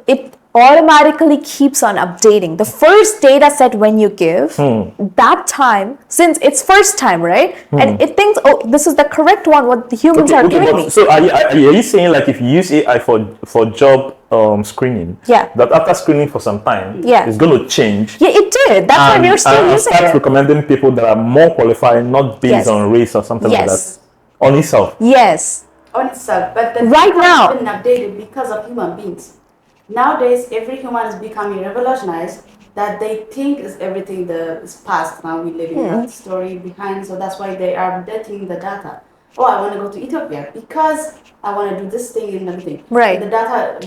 It automatically keeps on updating. The first data set when you give, that time, since it's first time, right? And it thinks, oh, this is the correct one, what the humans are giving but me. so are you saying like if you use AI for job screening, Yeah. that after screening for some time, Yeah. it's going to change? Yeah, it did. That's why we're still and using start it. recommending people that are more qualified, not based Yes. on race or something like Yes. that, on itself. Yes. on itself, but the Right data now. has been updated because of human beings. Nowadays, every human is becoming revolutionized that they think is everything is past. Now we live in that story behind, so that's why they are updating the data. Oh, I want to go to Ethiopia because I want to do this thing and everything. Right. The data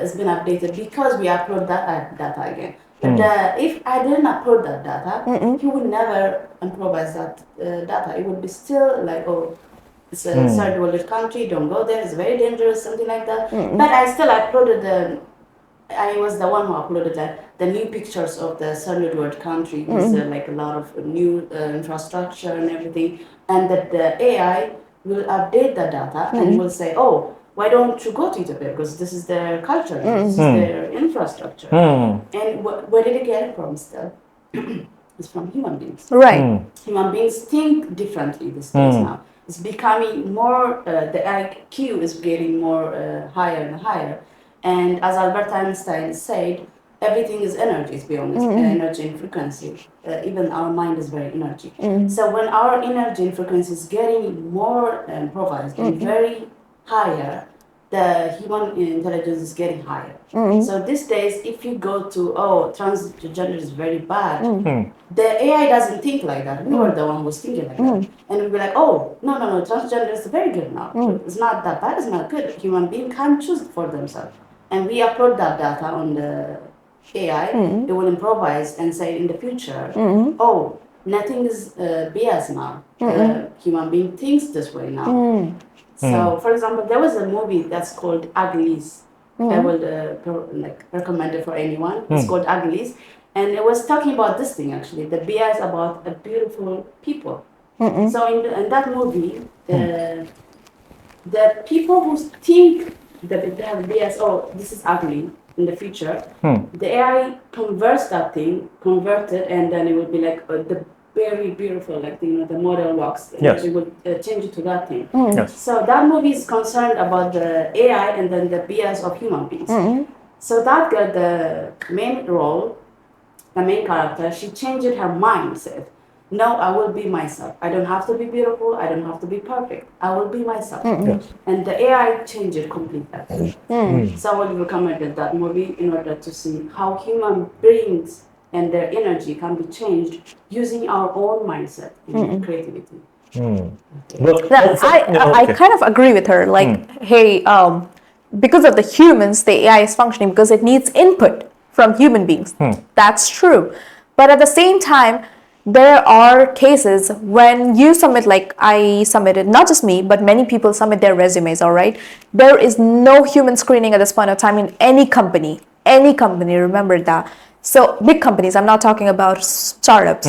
has been updated because we upload that data again. But if I didn't upload that data, he would never improvise that data. It would be still like, oh, it's a third world country, don't go there, it's very dangerous, something like that. But I still uploaded I was the one who uploaded the new pictures of the third world country with like a lot of new infrastructure and everything. And that the AI will update the data and will say, oh, why don't you go to Ethiopia? Because this is their culture, this is their infrastructure. And where did it get it from still? It's from human beings. Right. Human beings think differently these days now. It's becoming more, the IQ is getting more higher and higher. And as Albert Einstein said, everything is energy, to be honest, energy and frequency. Even our mind is very energy. So when our energy and frequency is getting more improvised and very higher, the human intelligence is getting higher. So these days, if you go to, oh, transgender is very bad, the AI doesn't think like that. We were the one who was thinking like that. And we'd be like, oh, no, transgender is very good now. It's not that bad, it's not good. Human being can choose for themselves. And we upload that data on the AI, it will improvise and say in the future, oh, nothing is BS now. Human being thinks this way now. So, for example, there was a movie that's called Uglies. I would recommend it for anyone. It's called Uglies. And it was talking about this thing actually, the BS about a beautiful people. So in that movie, the people who think that they have BS, oh, this is ugly in the future, the AI converts that thing, convert it, and then it would be like the very beautiful, like the model walks. Yes. It would change it to that thing. Yes. So that movie is concerned about the AI and then the BS of human beings. So that girl, the main role, the main character, she changed her mindset. No, I will be myself. I don't have to be beautiful. I don't have to be perfect. I will be myself. Yes. And the AI changed it completely. So I would recommend that movie in order to see how human beings and their energy can be changed using our own mindset and creativity. But, Now, I kind of agree with her. Like, hey, because of the humans, the AI is functioning because it needs input from human beings. That's true. But at the same time, there are cases when you submit, like I submitted, not just me, but many people submit their resumes, all right? There is no human screening at this point of time in any company, remember that. So big companies, I'm not talking about startups.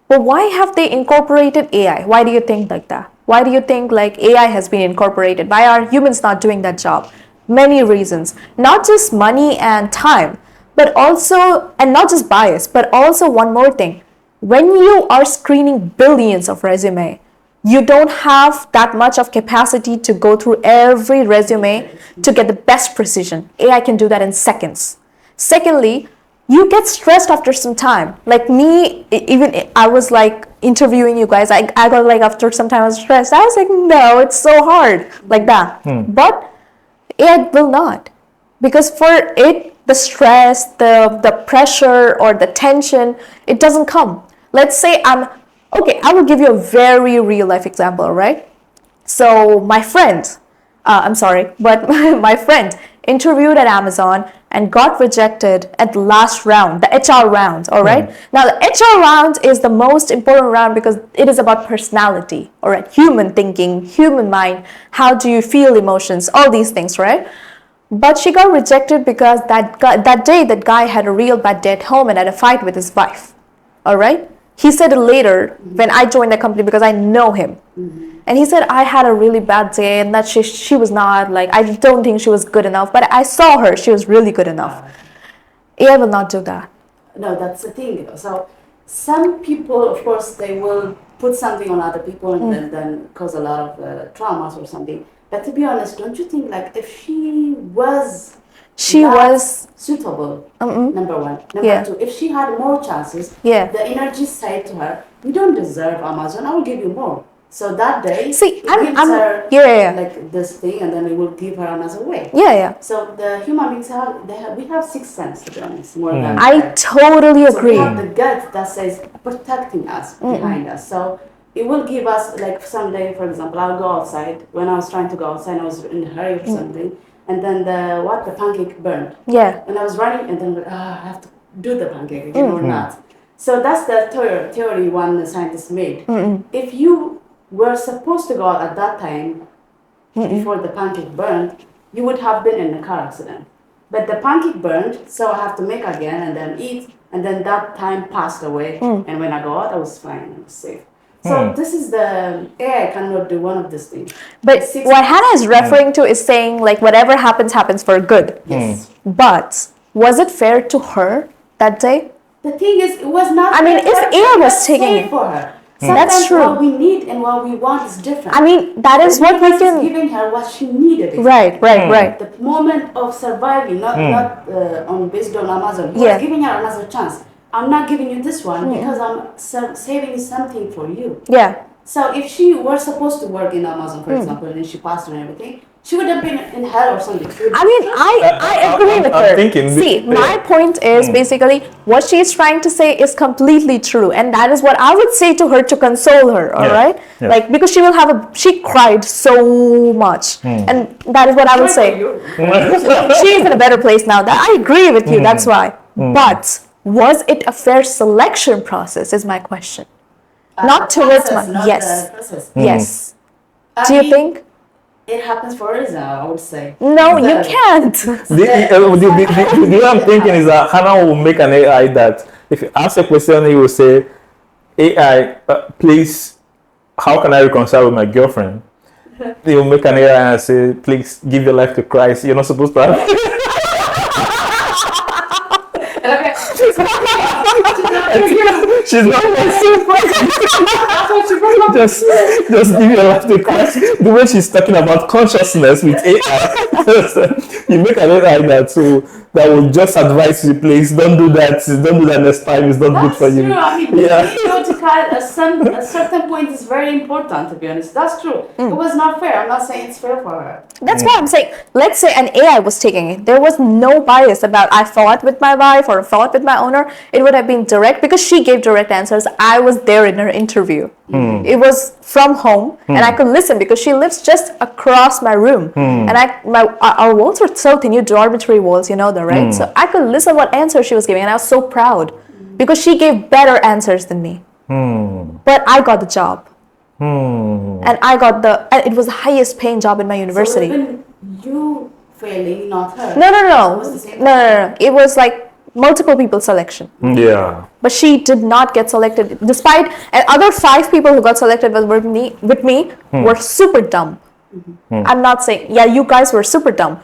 But why have they incorporated AI? Why do you think like that? Why do you think like AI has been incorporated? Why are humans not doing that job? Many reasons, not just money and time, but also, and not just bias, but also one more thing. When you are screening billions of resume, you don't have that much of capacity to go through every resume to get the best precision. AI can do that in seconds. Secondly, you get stressed after some time. Like me, even I was like interviewing you guys. I got like after some time I was stressed. I was like, no, it's so hard like that. But AI will not, because for it, the stress, the pressure or the tension, it doesn't come. Let's say I will give you a very real life example, right? So my friend, I'm sorry, but my friend interviewed at Amazon and got rejected at the last round, the HR round, all right? Now, the HR round is the most important round because it is about personality, all right? Human thinking, human mind, how do you feel emotions, all these things, right? But she got rejected because that guy had a real bad day at home and had a fight with his wife, all right? He said it later when I joined the company because I know him. And he said, I had a really bad day and that she was not, like, I don't think she was good enough, but I saw her, she was really good enough. AI will not do that. No, that's the thing. So some people, of course, they will put something on other people and then cause a lot of traumas or something. But to be honest, don't you think, like, if she was suitable, number one. Number two, if she had more chances, the energy said to her, you don't deserve Amazon, I will give you more. So that day, her like this thing, and then it will give her another way. So the human beings we have sixth sense, to be honest, more than I totally agree. We have the gut that says protecting us behind us. So it will give us, like, someday, for example, I'll go outside. When I was trying to go outside, I was in a hurry or something, and then the pancake burned. And I was running, and then I have to do the pancake again or not. So that's the theory one scientist made. If you were supposed to go out at that time before the pancake burned, you would have been in a car accident. But the pancake burned, so I have to make again and then eat, and then that time passed away. And when I go out, I was fine, I was safe. So this is the AI cannot do one of these things. But what Hannah is referring to is saying, like, whatever happens for good. Yes. But was it fair to her that day? The thing is, it was not. I mean, if AI was taking it for her. That's Sometimes true. what we need and what we want is different. I mean, that is what we can. Giving her what she needed. Right. The moment of surviving, not based on Amazon. He was giving her another chance. I'm not giving you this one because I'm saving something for you. So if she were supposed to work in Amazon, for example, and she passed and everything, she would have been in hell or something. I mean, I agree with her. See, my point is basically what she's trying to say is completely true, and that is what I would say to her to console her. All right, like, because she cried so much, and that is what I would say. She's in a better place now. That I agree with you. That's why. But was it a fair selection process? Is my question. Not towards my yes. Do you think? It happens for a reason, I would say. No, you can't. The I'm thinking is that Hannah will make an AI that if you ask a question, he will say, AI, please, how can I reconcile with my girlfriend? He will make an AI and say, please give your life to Christ. You're not supposed to have She's not just give your life to Christ. The way she's talking about consciousness with AI, you make an AI that will just advise you, please don't do that next time. It's not good for you. True. I mean, a certain point is very important, to be honest. That's true. It was not fair. I'm not saying it's fair for her. That's why I'm saying, let's say an AI was taking it. There was no bias about I fought with my wife or fought with my owner. It would have been direct because she gave direct answers. I was there in her interview. It was from home, and I could listen because she lives just across my room. And our walls were so thin, dormitory walls, you know that, right? So I could listen what answer she was giving, and I was so proud because she gave better answers than me. But I got the job. And it was the highest paying job in my university. So even you failing, not her. No. It was like multiple people selection. But she did not get selected, despite and other 5 people who got selected with me were super dumb. I'm not saying you guys were super dumb.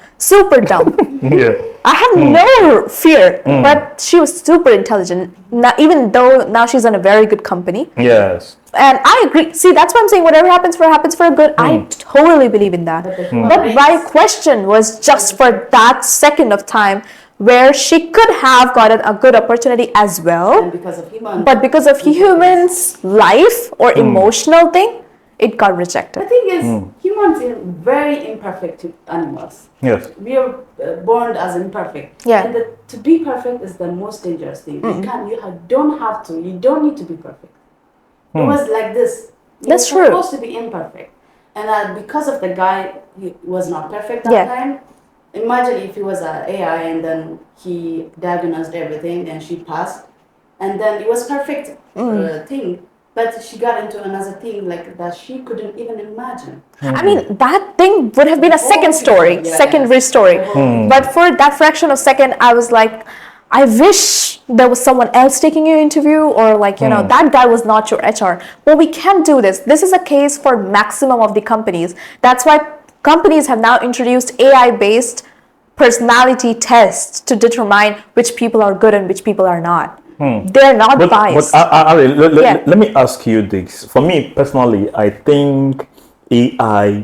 I have no fear, but she was super intelligent. Now, even though now she's in a very good company. Yes. And I agree. See, that's what I'm saying. Whatever happens for good. I totally believe in that. But my question was just for that second of time where she could have gotten a good opportunity as well, And because of human. but because of humans' life or emotional thing, it got The rejected. thing is, humans are very imperfect animals. Yes. We are born as imperfect. Yeah. And to be perfect is the most dangerous thing. Don't have to. You don't need to be perfect. It was like this. That's You're true. supposed to be imperfect. And because of the guy, he was not perfect that Yeah. time. Imagine if he was an AI and then he diagnosed everything and she passed. And then it was perfect thing. But she got into another thing like that she couldn't even imagine. I mean, that thing would have been a second story, Yeah. secondary story. But for that fraction of second, I was like, I wish there was someone else taking your interview, or like, you know, that guy was not your HR. Well, we can't do this. This is a case for maximum of the companies. That's why companies have now introduced AI-based personality tests to determine which people are good and which people are not. They're not biased. But Ari, Yeah. let me ask you this. For me personally, I think AI,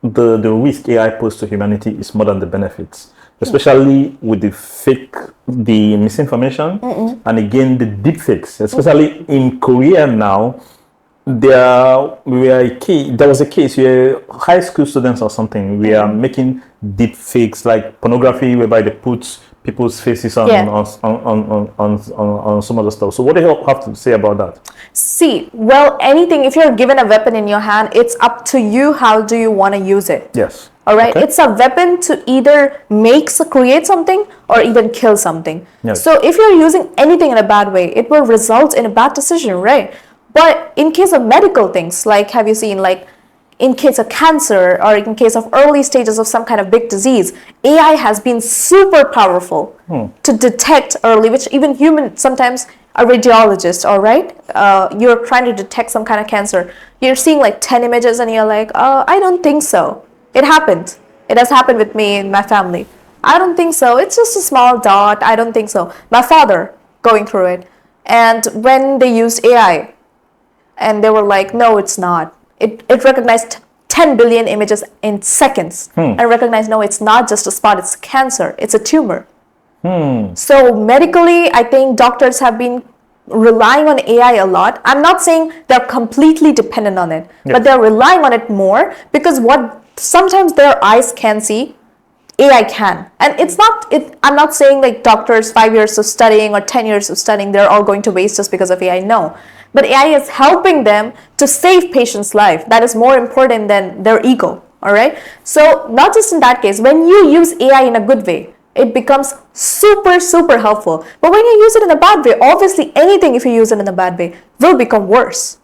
the risk AI poses to humanity is more than the benefits, especially with the misinformation, and again the deepfakes, especially in Korea now. There was a case where high school students or something we are making deep fakes like pornography, whereby they put people's faces on Yeah. on some other stuff. So what do you have to say about that? See, well, anything, if you're given a weapon in your hand, it's up to you. How do you want to use it? Yes. All right. Okay. It's a weapon to either create something or even kill something. Yes. So if you're using anything in a bad way, it will result in a bad decision, right? But in case of medical things, like have you seen, like in case of cancer or in case of early stages of some kind of big disease, AI has been super powerful to detect early, which even sometimes a radiologist, all right, you're trying to detect some kind of cancer. You're seeing like 10 images and you're like, I don't think so. It happened. It has happened with me and my family. I don't think so. It's just a small dot. I don't think so. My father going through it. And when they used AI, and they were like, no, it's not. It recognized 10 billion images in seconds and recognized, no, it's not just a spot, it's cancer, it's a tumor. So medically, I think doctors have been relying on AI a lot. I'm not saying they're completely dependent on it, but they're relying on it more because what sometimes their eyes can see, AI can. And I'm not saying like doctors 5 years of studying or 10 years of studying, they're all going to waste just because of AI. No. But AI is helping them to save patients' life. That is more important than their ego. All right. So not just in that case, when you use AI in a good way, it becomes super, super helpful. But when you use it in a bad way, obviously anything if you use it in a bad way will become worse.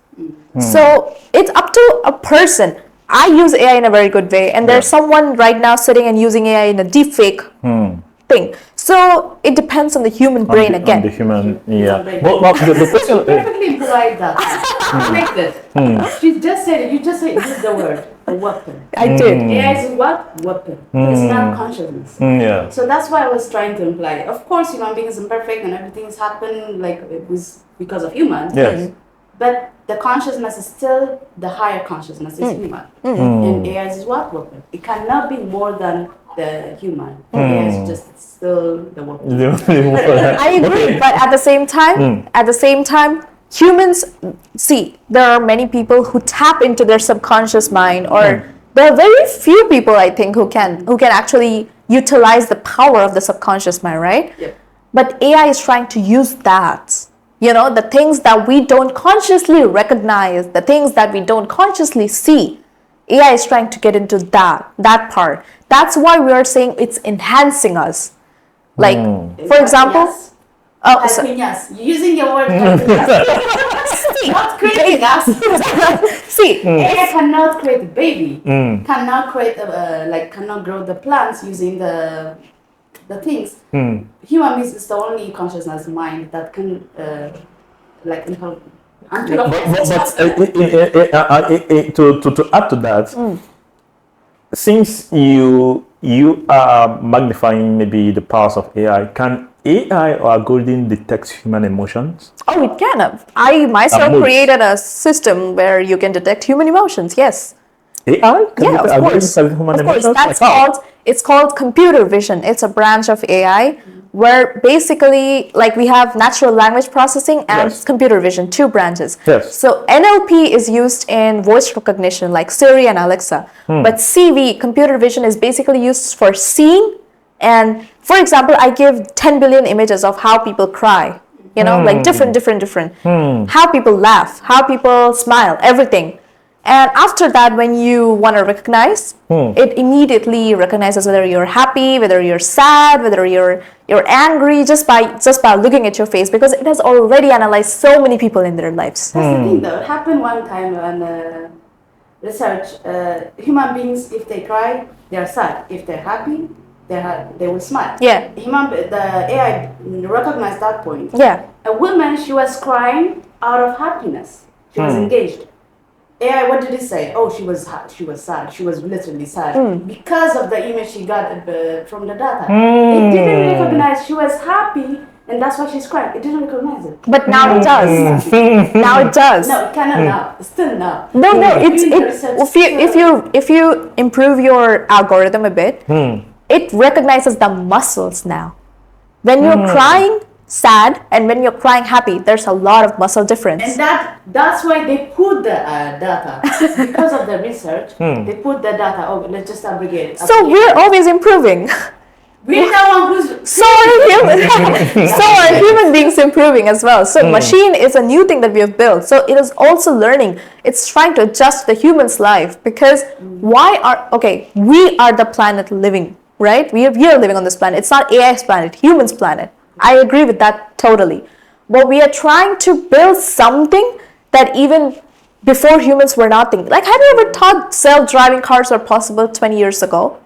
So it's up to a person. I use AI in a very good way, and there's someone right now sitting and using AI in a deepfake thing. So it depends on the human brain again. On the human, yeah. brain. Well, the question. Perfectly implied that. Connected. She just said it. You just said use the word a weapon. I did. AI is what? Weapon. It's not consciousness. Yeah. So that's why I was trying to imply. Of course, human beings is imperfect and everything's happened like it was because of humans. Yes. But the consciousness is still the higher consciousness is human. And AI is what? Weapon. It cannot be more than the human. AI is just still the weapon. I agree, but at the same time, humans see there are many people who tap into their subconscious mind, or there are very few people I think who can actually utilize the power of the subconscious mind, right? Yep. But AI is trying to use that. You know, the things that we don't consciously recognize, the things that we don't consciously see. AI is trying to get into that part. That's why we are saying it's enhancing us. Like, for example, Yes. You're using your word not creating us. see, AI cannot create a baby. Cannot create cannot grow the plants using the things. Human beings is the only consciousness mind that can To add to that, since you are magnifying maybe the powers of AI, can AI or algorithm detect human emotions? oh, it can. I myself moods. created a system where you can detect human emotions. Yes. AI? Can Yeah, detect of algorithms course. detect human Of course, emotions? that's Like how? called It's called computer vision. It's a branch of AI where basically, like, we have natural language processing and Yes. computer vision, two branches. Yes. So NLP is used in voice recognition, like Siri and Alexa. But CV, computer vision, is basically used for seeing. And for example, I give 10 billion images of how people cry, like different. How people laugh, how people smile, everything. And after that, when you want to recognize, it immediately recognizes whether you're happy, whether you're sad, whether you're angry, just by looking at your face, because it has already analyzed so many people in their lives. That's the thing though. It happened one time on research. Human beings, if they cry, they're sad. If they're happy, they will smile. Yeah. The AI recognized that point. Yeah. A woman, she was crying out of happiness. She was engaged. AI, what did it say? Oh, she was sad. She was literally sad because of the image she got from the data. It didn't recognize she was happy, and that's why she's crying. It didn't recognize it. But now it does. Now it does. No, it cannot now. Still now. No. Doing research If you improve your algorithm a bit, it recognizes the muscles now. When you're crying sad and when you're crying happy, there's a lot of muscle difference. And that's why they put the data. Because of the research, they put the data. Oh, let's just aggregate it. So we're always improving. We're the one who's... So are human beings improving as well. So machine is a new thing that we have built. So it is also learning. It's trying to adjust the human's life, because we are the planet living, right? We are living on this planet. It's not AI's planet, human's planet. I agree with that totally. But we are trying to build something that even before humans were not thinking. Like, have you ever thought self-driving cars were possible 20 years ago?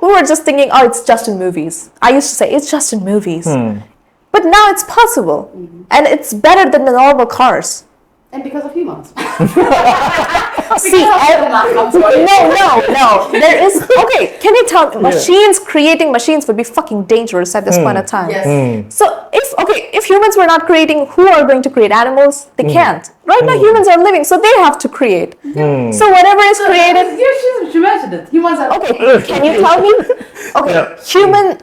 We were just thinking, oh, it's just in movies. I used to say, it's just in movies. But now it's possible. And it's better than the normal cars. And because of humans. See, no. There is, okay, can you tell me, creating machines would be fucking dangerous at this point of time. Yes. So if humans were not creating, who are going to create animals? They can't. Right now humans are living, so they have to create. So whatever is created. She mentioned it. Humans are... Okay, can you tell me? Okay,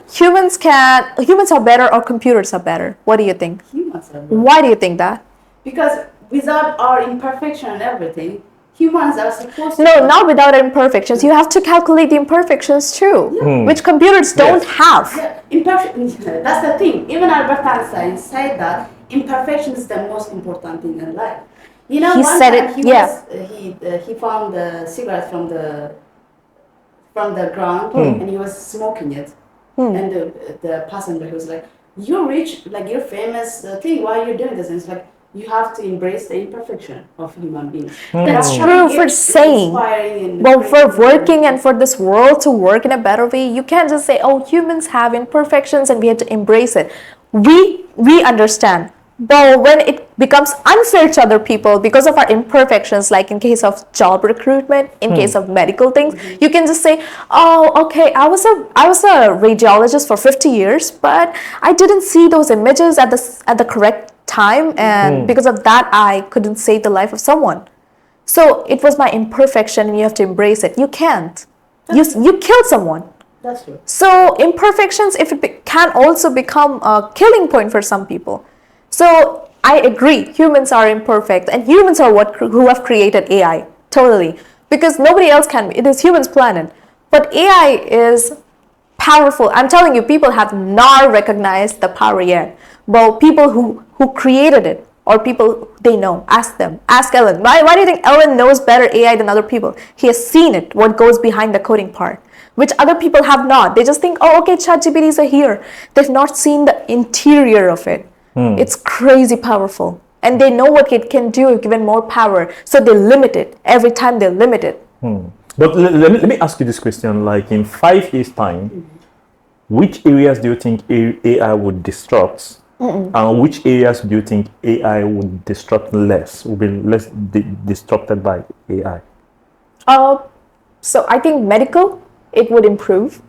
humans are better or computers are better? What do you think? Humans are... Why do you think that? Because without our imperfection and everything, humans are supposed to... No, not without imperfections. You have to calculate the imperfections too, which computers don't have. Yeah, that's the thing. Even Albert Einstein said that imperfection is the most important thing in life. You know, He one said time it, he found the cigarette from the ground and he was smoking it. And the passenger was like, "You're rich, like you're famous. Thing. Why are you doing this?" And it's like, you have to embrace the imperfection of human beings. That's true for saying. Well, for working and for this world to work in a better way, you can't just say, oh, humans have imperfections and we have to embrace it. We understand. But when it becomes unfair to other people because of our imperfections, like in case of job recruitment, in case of medical things, you can just say, oh, okay, I was a radiologist for 50 years, but I didn't see those images at the correct time, and because of that I couldn't save the life of someone. So it was my imperfection and you have to embrace it. You can't. You killed someone. That's true. So imperfections, if it can also become a killing point for some people. So I agree, humans are imperfect and humans are who have created AI, totally. Because nobody else can be. It is humans' planet. But AI is powerful. I'm telling you, people have not recognized the power yet. But people who created it, or people they know, ask them. Ask Ellen. Why do you think Ellen knows better AI than other people? He has seen it, what goes behind the coding part, which other people have not. They just think, oh, okay, ChatGPTs are here. They've not seen the interior of it. It's crazy powerful. And they know what it can do if given more power. So they limit it. Every time they limit it. But let me ask you this question. Like in 5 years' time, which areas do you think AI would disrupt? And which areas do you think AI would disrupt less, will be less disrupted by AI? So I think medical, it would improve.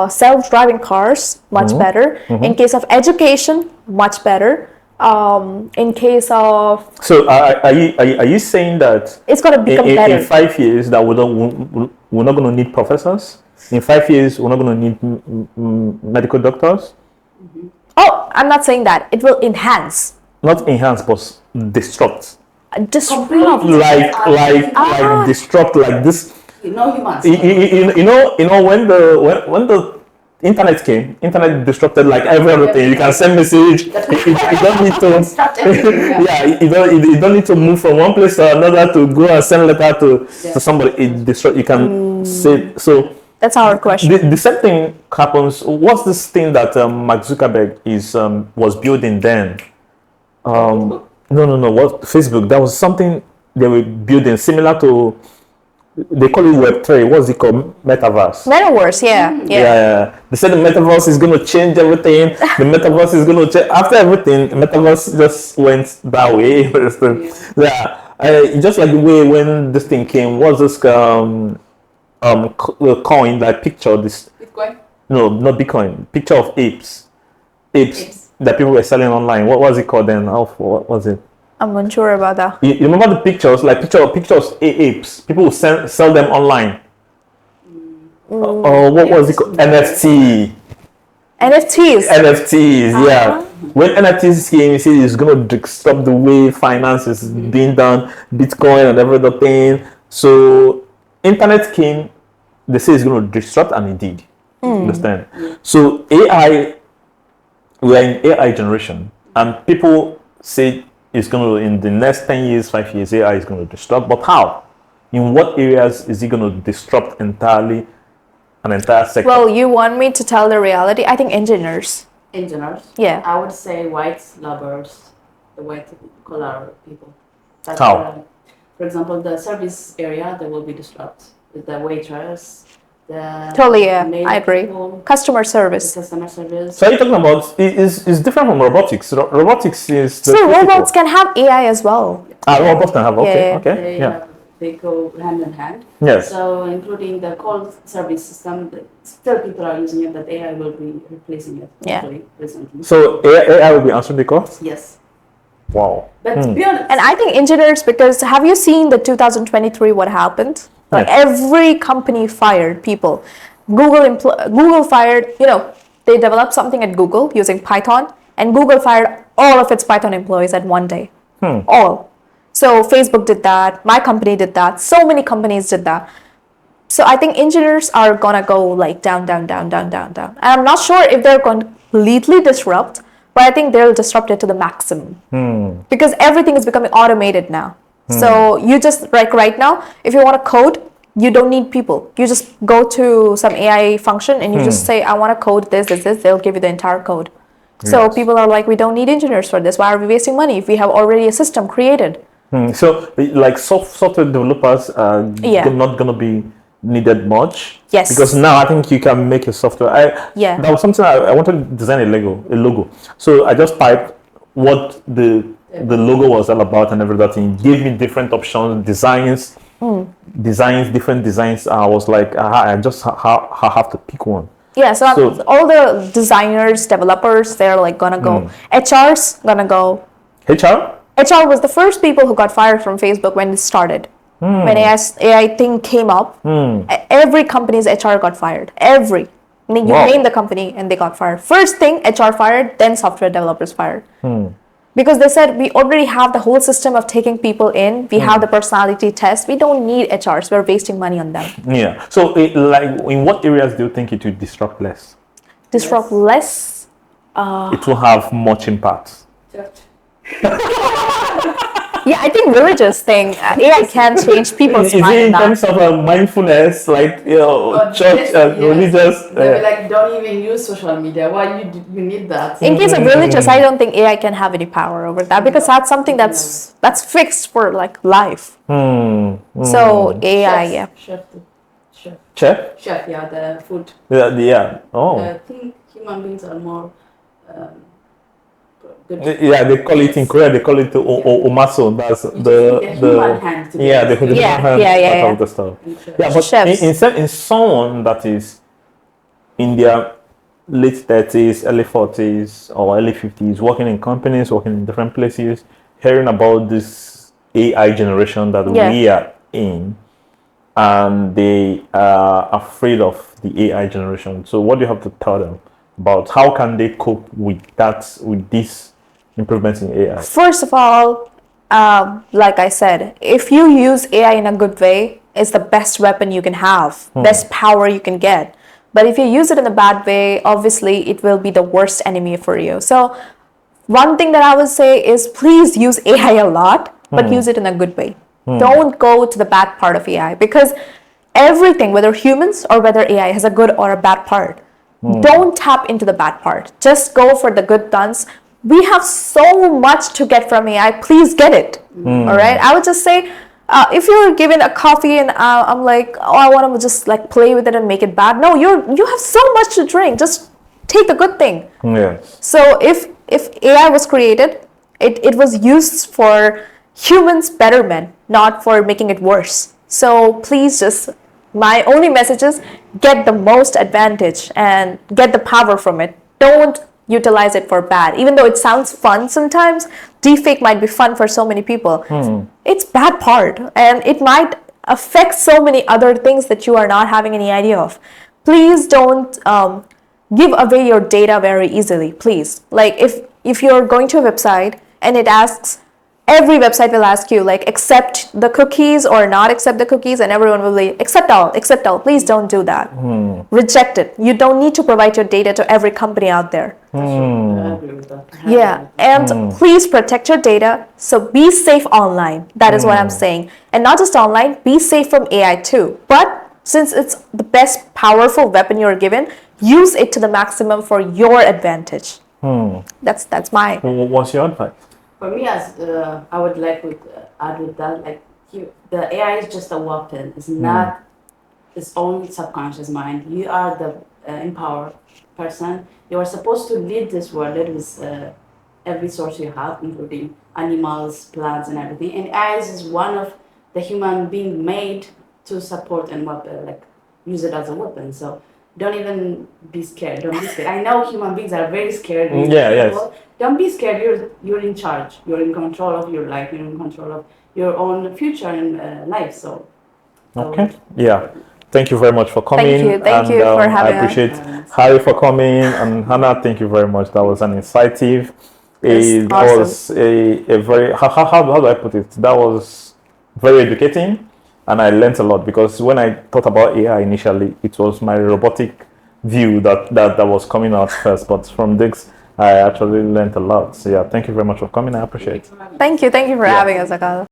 Self-driving cars, much better. In case of education, much better. In case of... So are you saying that it's going to become better? In 5 years that we're not going to need professors? in 5 years we're not going to need medical doctors. Oh, I'm not saying that. It will enhance. Not enhance, but disrupt. Disrupt. Like disrupt, like this. No humans. You know when the internet came, internet disrupted like every other thing. You can send message. You don't need to. You don't need to move from one place to another to go and send letter to somebody. It disrupt. You can say so. That's our question. The same thing happens. What's this thing that Mark Zuckerberg was building then? No. What Facebook? That was something they were building similar to. They call it Web3. What's it called? Metaverse. Metaverse, yeah. They said the metaverse is going to change everything. The metaverse is going to change. After everything, the metaverse just went that way. Just like the way when this thing came, what's this coin, like picture this? Bitcoin? No, not Bitcoin. Picture of apes that people were selling online. What was it called then? What was it? I'm unsure about that. You remember the pictures, like pictures apes? People will sell them online. What was it called? NFT. NFTs, yeah. When NFTs came, you see it's going to stop the way finance is being done, Bitcoin and every other thing. So internet came, they say it's going to disrupt, and it did. Understand? So AI, we are in AI generation, and people say it's going to, in the next 10 years, 5 years, AI is going to disrupt. But how? In what areas is it going to disrupt entirely an entire sector? Well, you want me to tell the reality? I think engineers. Engineers? Yeah. I would say white laborers, the white collar people. That's How? For example, the service area, there will be disrupt. The waitress, the Totally, yeah. maid I agree. people, Customer the service. customer service. So are you talking about, is different from robotics? Robotics is... the So physical. robots can have AI as well. Robots can have, okay, They, they go hand in hand. Yes. So including the call service system, still people are using it, but AI will be replacing it. Yeah. Hopefully, recently. So AI will be answering the calls? Yes. Wow. But to be honest, And I think engineers, because have you seen the 2023 what happened? Like Yes. every company fired people. Google fired, they developed something at Google using Python, and Google fired all of its Python employees at one day. All. So Facebook did that, my company did that, so many companies did that. So I think engineers are gonna go like down. And I'm not sure if they're going to completely disrupt, but I think they'll disrupt it to the maximum. Because everything is becoming automated now. So you just, like right now, if you want to code, you don't need people. You just go to some AI function and you just say, I want to code this. They'll give you the entire code. So Yes. people are like, we don't need engineers for this. Why are we wasting money if we have already a system created? So like software developers are Yeah. not going to be needed much. Yes. Because now I think you can make a software. Yeah. That was something I wanted to design a logo. So I just typed what the logo was all about and everything. It gave me different options, designs, different designs. I was like, I just have to pick one. Yeah, so So- all the designers, developers, they're like gonna go. HR's gonna go. HR? HR was the first people who got fired from Facebook when it started. When AI thing came up, every company's HR got fired. Every. I mean, you Wow. name the company and they got fired. First thing, HR fired, then software developers fired. Because they said, we already have the whole system of taking people in. We have the personality test. We don't need HRs. We're wasting money on them. Yeah. So like in what areas do you think it will disrupt less? Disrupt less. It will have much impact. Yeah, I think religious thing. AI can change people's Is mind. it in on that. terms of mindfulness, like But church yes, and yes. religious? They were like, don't even use social media. Why you need that? In case of religious, I don't think AI can have any power over that because that's something that's fixed for like life. So AI, yeah. Chef? Yeah, the food. Yeah. Oh. I think human beings are more good. Yeah, they call it in Korea. They call it omaso. That's the human hand to yeah, the do it. human Yeah, hand yeah, yeah, part yeah. of the stuff. Chefs. Yeah, but Chefs. in someone that is in their late 30s, early 40s, or early 50s, working in companies, working in different places, hearing about this AI generation that Yeah. we are in, and they are afraid of the AI generation. So what do you have to tell them about how can they cope with that, with these improvements in AI? First of all, like I said, if you use AI in a good way, it's the best weapon you can have, best power you can get. But if you use it in a bad way, obviously it will be the worst enemy for you. So one thing that I would say is please use AI a lot, but use it in a good way. Don't go to the bad part of AI, because everything, whether humans or whether AI, has a good or a bad part. Don't tap into the bad part. Just go for the good ones. We have so much to get from AI. Please get it. All right. I would just say, if you're given a coffee and I'm like, oh, I want to just like play with it and make it bad. No, you have so much to drink. Just take the good thing. Yes. So if AI was created, it was used for humans' betterment, not for making it worse. So please, just my only message is get the most advantage and get the power from it. Don't utilize it for bad. Even though it sounds fun sometimes, deepfake might be fun for so many people. It's bad part, and it might affect so many other things that you are not having any idea of. Please don't give away your data very easily, please. Like if you're going to a website and it asks, every website will ask you like accept the cookies or not accept the cookies, and everyone will be accept all. Please don't do that. Reject it. You don't need to provide your data to every company out there. I agree with that. Yeah, and please protect your data. So be safe online. That is what I'm saying. And not just online, be safe from AI too. But since it's the best powerful weapon you're given, use it to the maximum for your advantage. That's my. What's your advice? For me, as I would like to add with that, like the AI is just a weapon. It's not its own subconscious mind. You are the empowered person. You are supposed to lead this world with every source you have, including animals, plants, and everything. And AI is one of the human being made to support and like use it as a weapon. So don't even be scared. Don't be scared. I know human beings are very scared. Yes. Don't be scared. You're in charge. You're in control of your life. You're in control of your own future and life. So. Okay. Yeah. Thank you very much for coming. Thank you for having I appreciate Harry for coming, and Hannah, thank you very much. That was an insightful. It awesome. was a very how do I put it? That was very educating, and I learned a lot, because when I thought about AI initially, it was my robotic view that was coming out first. But from this, I actually learned a lot. So yeah, thank you very much for coming. I appreciate it. Thank you for having us, Akal.